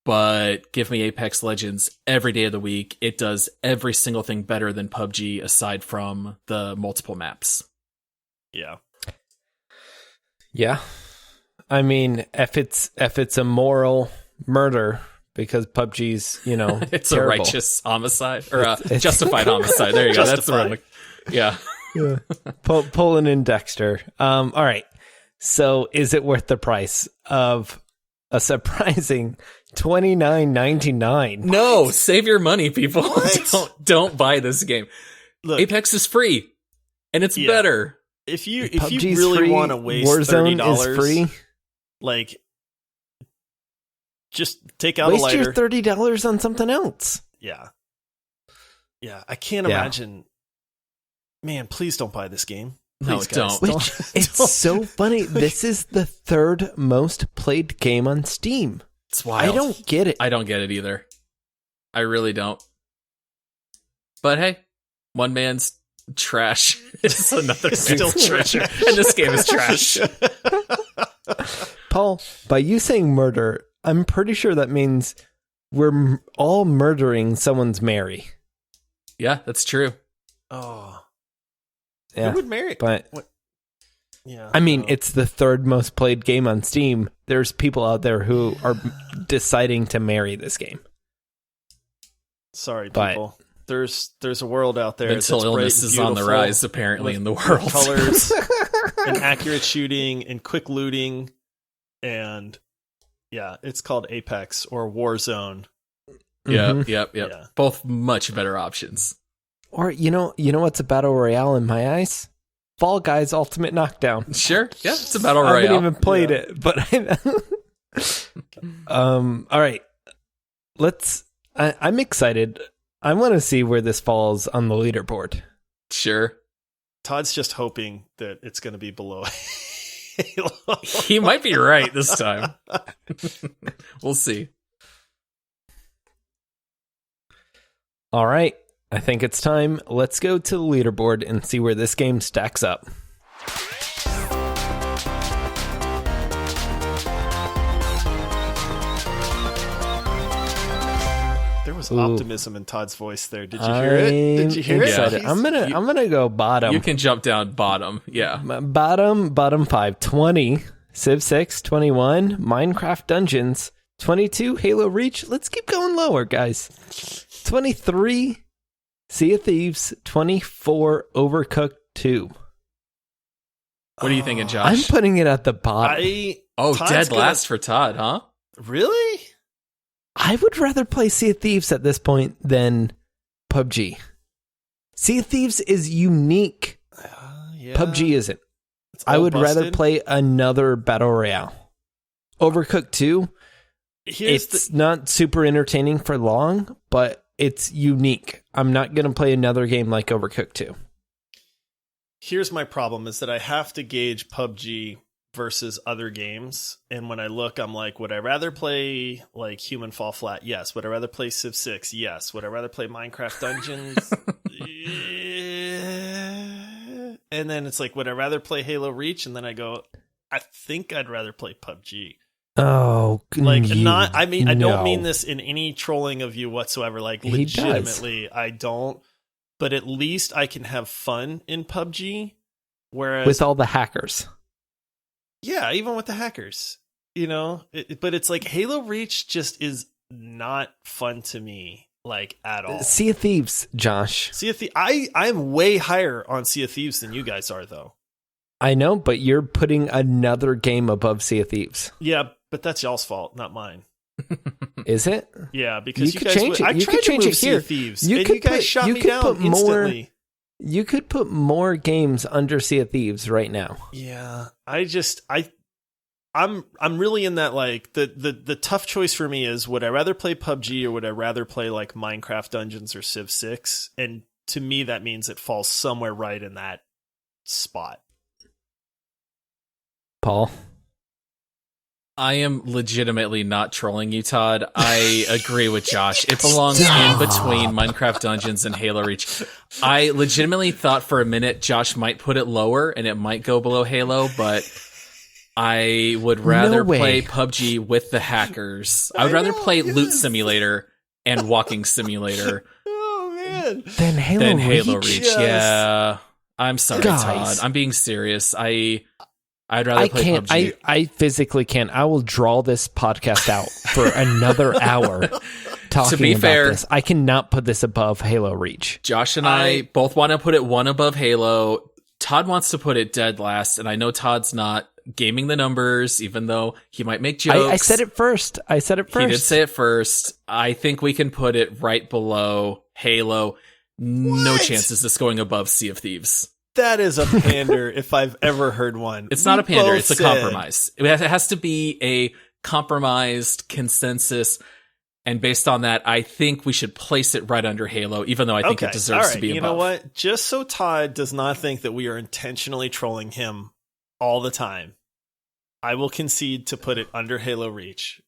but give me Apex Legends every day of the week. It does every single thing better than PUBG aside from the multiple maps.
Yeah.
Yeah. I mean, if it's a moral murder, because PUBG's,
it's
terrible.
A righteous homicide, or a justified homicide. There you go. That's the one. Yeah.
Yeah. Pulling in Dexter. All right. So is it worth the price of a surprising $29.99?
No, save your money, people. Don't buy this game.
Look,
Apex is free, and it's better.
If you
PUBG's
really want to waste
Warzone
$30,
is free.
Like, just take out
Waste
a lighter.
your $30 on something else.
Yeah. I can't imagine. Man, please don't buy this game. Please,
don't.
It's so funny. This is the third most played game on Steam.
It's wild.
I don't get it.
I don't get it either. I really don't. But hey, one man's trash is another
Still
man's treasure. And this game is trash.
Paul, by you saying murder, I'm pretty sure that means we're all murdering someone's Mary.
Yeah, that's true.
Oh.
Yeah,
Who would marry?
but
what? Yeah,
I mean, it's the third most played game on Steam. There's people out there who are deciding to marry this game.
Sorry,
but
people. There's a world out there.
Mental
that's
illness
bright and
is on the
beautiful,
rise, apparently, in the
with
world.
Colors and accurate shooting and quick looting, and it's called Apex or Warzone.
Yep.
Yeah.
Both much better options.
Or you know what's a battle royale in my eyes? Fall Guys Ultimate Knockdown.
Sure, yeah, it's a battle royale.
I haven't even played it, but all right. I'm excited. I want to see where this falls on the leaderboard.
Sure.
Todd's just hoping that it's going to be below Halo.
He might be right this time. We'll see.
All right. I think it's time. Let's go to the leaderboard and see where this game stacks up.
There was optimism in Todd's voice there. Did you hear it? Did you hear
it? I'm gonna go bottom.
You can jump down bottom. Yeah.
Bottom 5. 20. Civ 6, 21. Minecraft Dungeons, 22. Halo Reach. Let's keep going lower, guys. 23. Sea of Thieves, 24, Overcooked 2.
What are you thinking, Josh?
I'm putting it at the bottom.
Dead last for Todd, huh?
Really?
I would rather play Sea of Thieves at this point than PUBG. Sea of Thieves is unique. PUBG isn't. I would rather play another Battle Royale. Overcooked 2, it's not super entertaining for long, but it's unique. I'm not going to play another game like Overcooked 2.
Here's my problem is that I have to gauge PUBG versus other games. And when I look, I'm like, would I rather play like Human Fall Flat? Yes. Would I rather play Civ 6? Yes. Would I rather play Minecraft Dungeons? Yeah. And then it's like, would I rather play Halo Reach? And then I go, I think I'd rather play PUBG.
Oh,
like not. I mean, I don't mean this in any trolling of you whatsoever. Like legitimately, I don't. But at least I can have fun in PUBG. Whereas
with all the hackers,
yeah, even with the hackers, you know. But it's like Halo Reach just is not fun to me, like at all.
Sea of Thieves, Josh.
Sea of Thieves. I'm way higher on Sea of Thieves than you guys are, though.
I know, but you're putting another game above Sea of Thieves.
Yeah, but that's y'all's fault, not mine.
Is it?
Yeah, because
you
guys
change it.
I
you
tried
could change
to
it
move
here.
Sea of Thieves, and you guys shot me down instantly.
You could put more games under Sea of Thieves right now.
Yeah, I'm really in that, like, the tough choice for me is, would I rather play PUBG or would I rather play like Minecraft Dungeons or Civ 6? And to me, that means it falls somewhere right in that spot.
Paul?
I am legitimately not trolling you, Todd. I agree with Josh. It belongs in between Minecraft Dungeons and Halo Reach. I legitimately thought for a minute Josh might put it lower and it might go below Halo, but I would rather play PUBG with the hackers. I would rather play Loot Simulator and Walking Simulator.
Oh, man.
Than Halo
Reach.
Yes.
Yeah. I'm sorry,
Guys.
Todd. I'm being serious. I'd rather play PUBG.
I physically can't. I will draw this podcast out for another hour talking
to be
about
fair,
this. I cannot put this above Halo Reach.
Josh and I both want to put it one above Halo. Todd wants to put it dead last, and I know Todd's not gaming the numbers, even though he might make jokes.
I said it first. He
did say it first. I think we can put it right below Halo. No chances this going above Sea of Thieves.
That is a pander if I've ever heard one.
It's not a pander, it's a compromise. It has to be a compromised consensus, and based on that, I think we should place it right under Halo, even though I think it deserves to be above.
You know what? Just so Todd does not think that we are intentionally trolling him all the time, I will concede to put it under Halo Reach.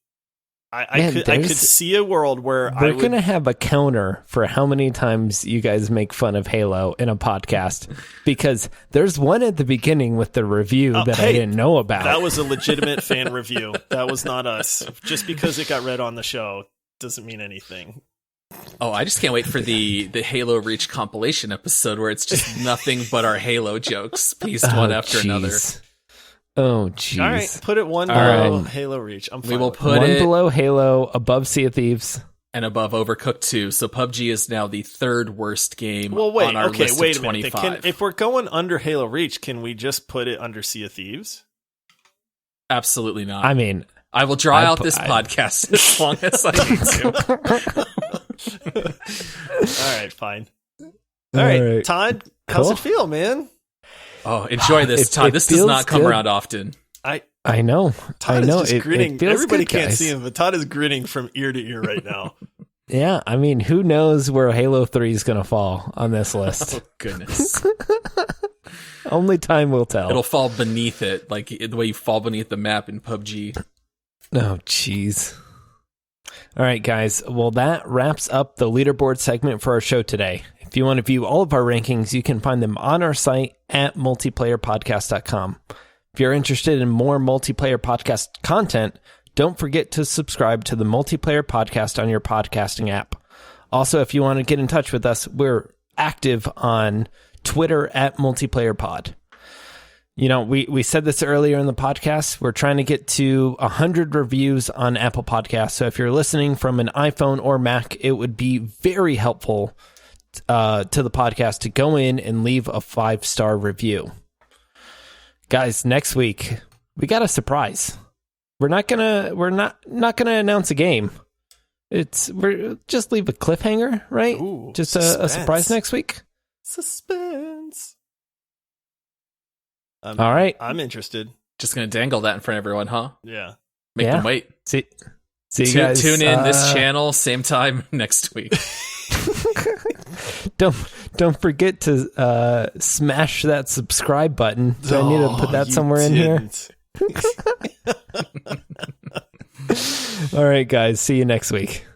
I could see a world where
we're going to have a counter for how many times you guys make fun of Halo in a podcast, because there's one at the beginning with the review that I didn't know about.
That was a legitimate fan review. That was not us. Just because it got read on the show doesn't mean anything.
Oh, I just can't wait for the Halo Reach compilation episode where it's just nothing but our Halo jokes pieced one after another.
Oh, jeez.
All right, put it one below Halo Reach. I'm fine.
We will put
one
it
below Halo, above Sea of Thieves,
and above Overcooked 2. So PUBG is now the third worst game
on our
list
wait
of
a minute.
25.
If we're going under Halo Reach, can we just put it under Sea of Thieves?
Absolutely not.
I mean,
I will draw out this podcast as long as I need to.
All right, fine. All right, Todd, how's it feel, man?
Oh, enjoy this, Todd. This does not come around often.
I know.
Todd is just grinning. Everybody
good,
can't
guys.
see him, but Todd is grinning from ear to ear right now.
Yeah, I mean, who knows where Halo 3 is going to fall on this list?
Oh, goodness.
Only time will tell.
It'll fall beneath it, like the way you fall beneath the map in PUBG.
Oh, jeez. All right, guys. Well, that wraps up the leaderboard segment for our show today. If you want to view all of our rankings, you can find them on our site at multiplayerpodcast.com. If you're interested in more multiplayer podcast content, don't forget to subscribe to the Multiplayer Podcast on your podcasting app. Also, if you want to get in touch with us, we're active on Twitter at multiplayerpod. You know, we said this earlier in the podcast. We're trying to get to 100 reviews on Apple Podcasts. So if you're listening from an iPhone or Mac, it would be very helpful to the podcast to go in and leave a 5-star review. Guys, next week we got a surprise. We're not gonna announce a game. We're just leave a cliffhanger, right?
Ooh,
just a surprise next week.
Suspense.
All right,
I'm interested.
Just gonna dangle that in front of everyone, huh?
Yeah.
Make them wait.
See you guys.
Tune in this channel, same time next week.
Don't forget to smash that subscribe button. Do I need to put that somewhere in here? All right, guys. See you next week.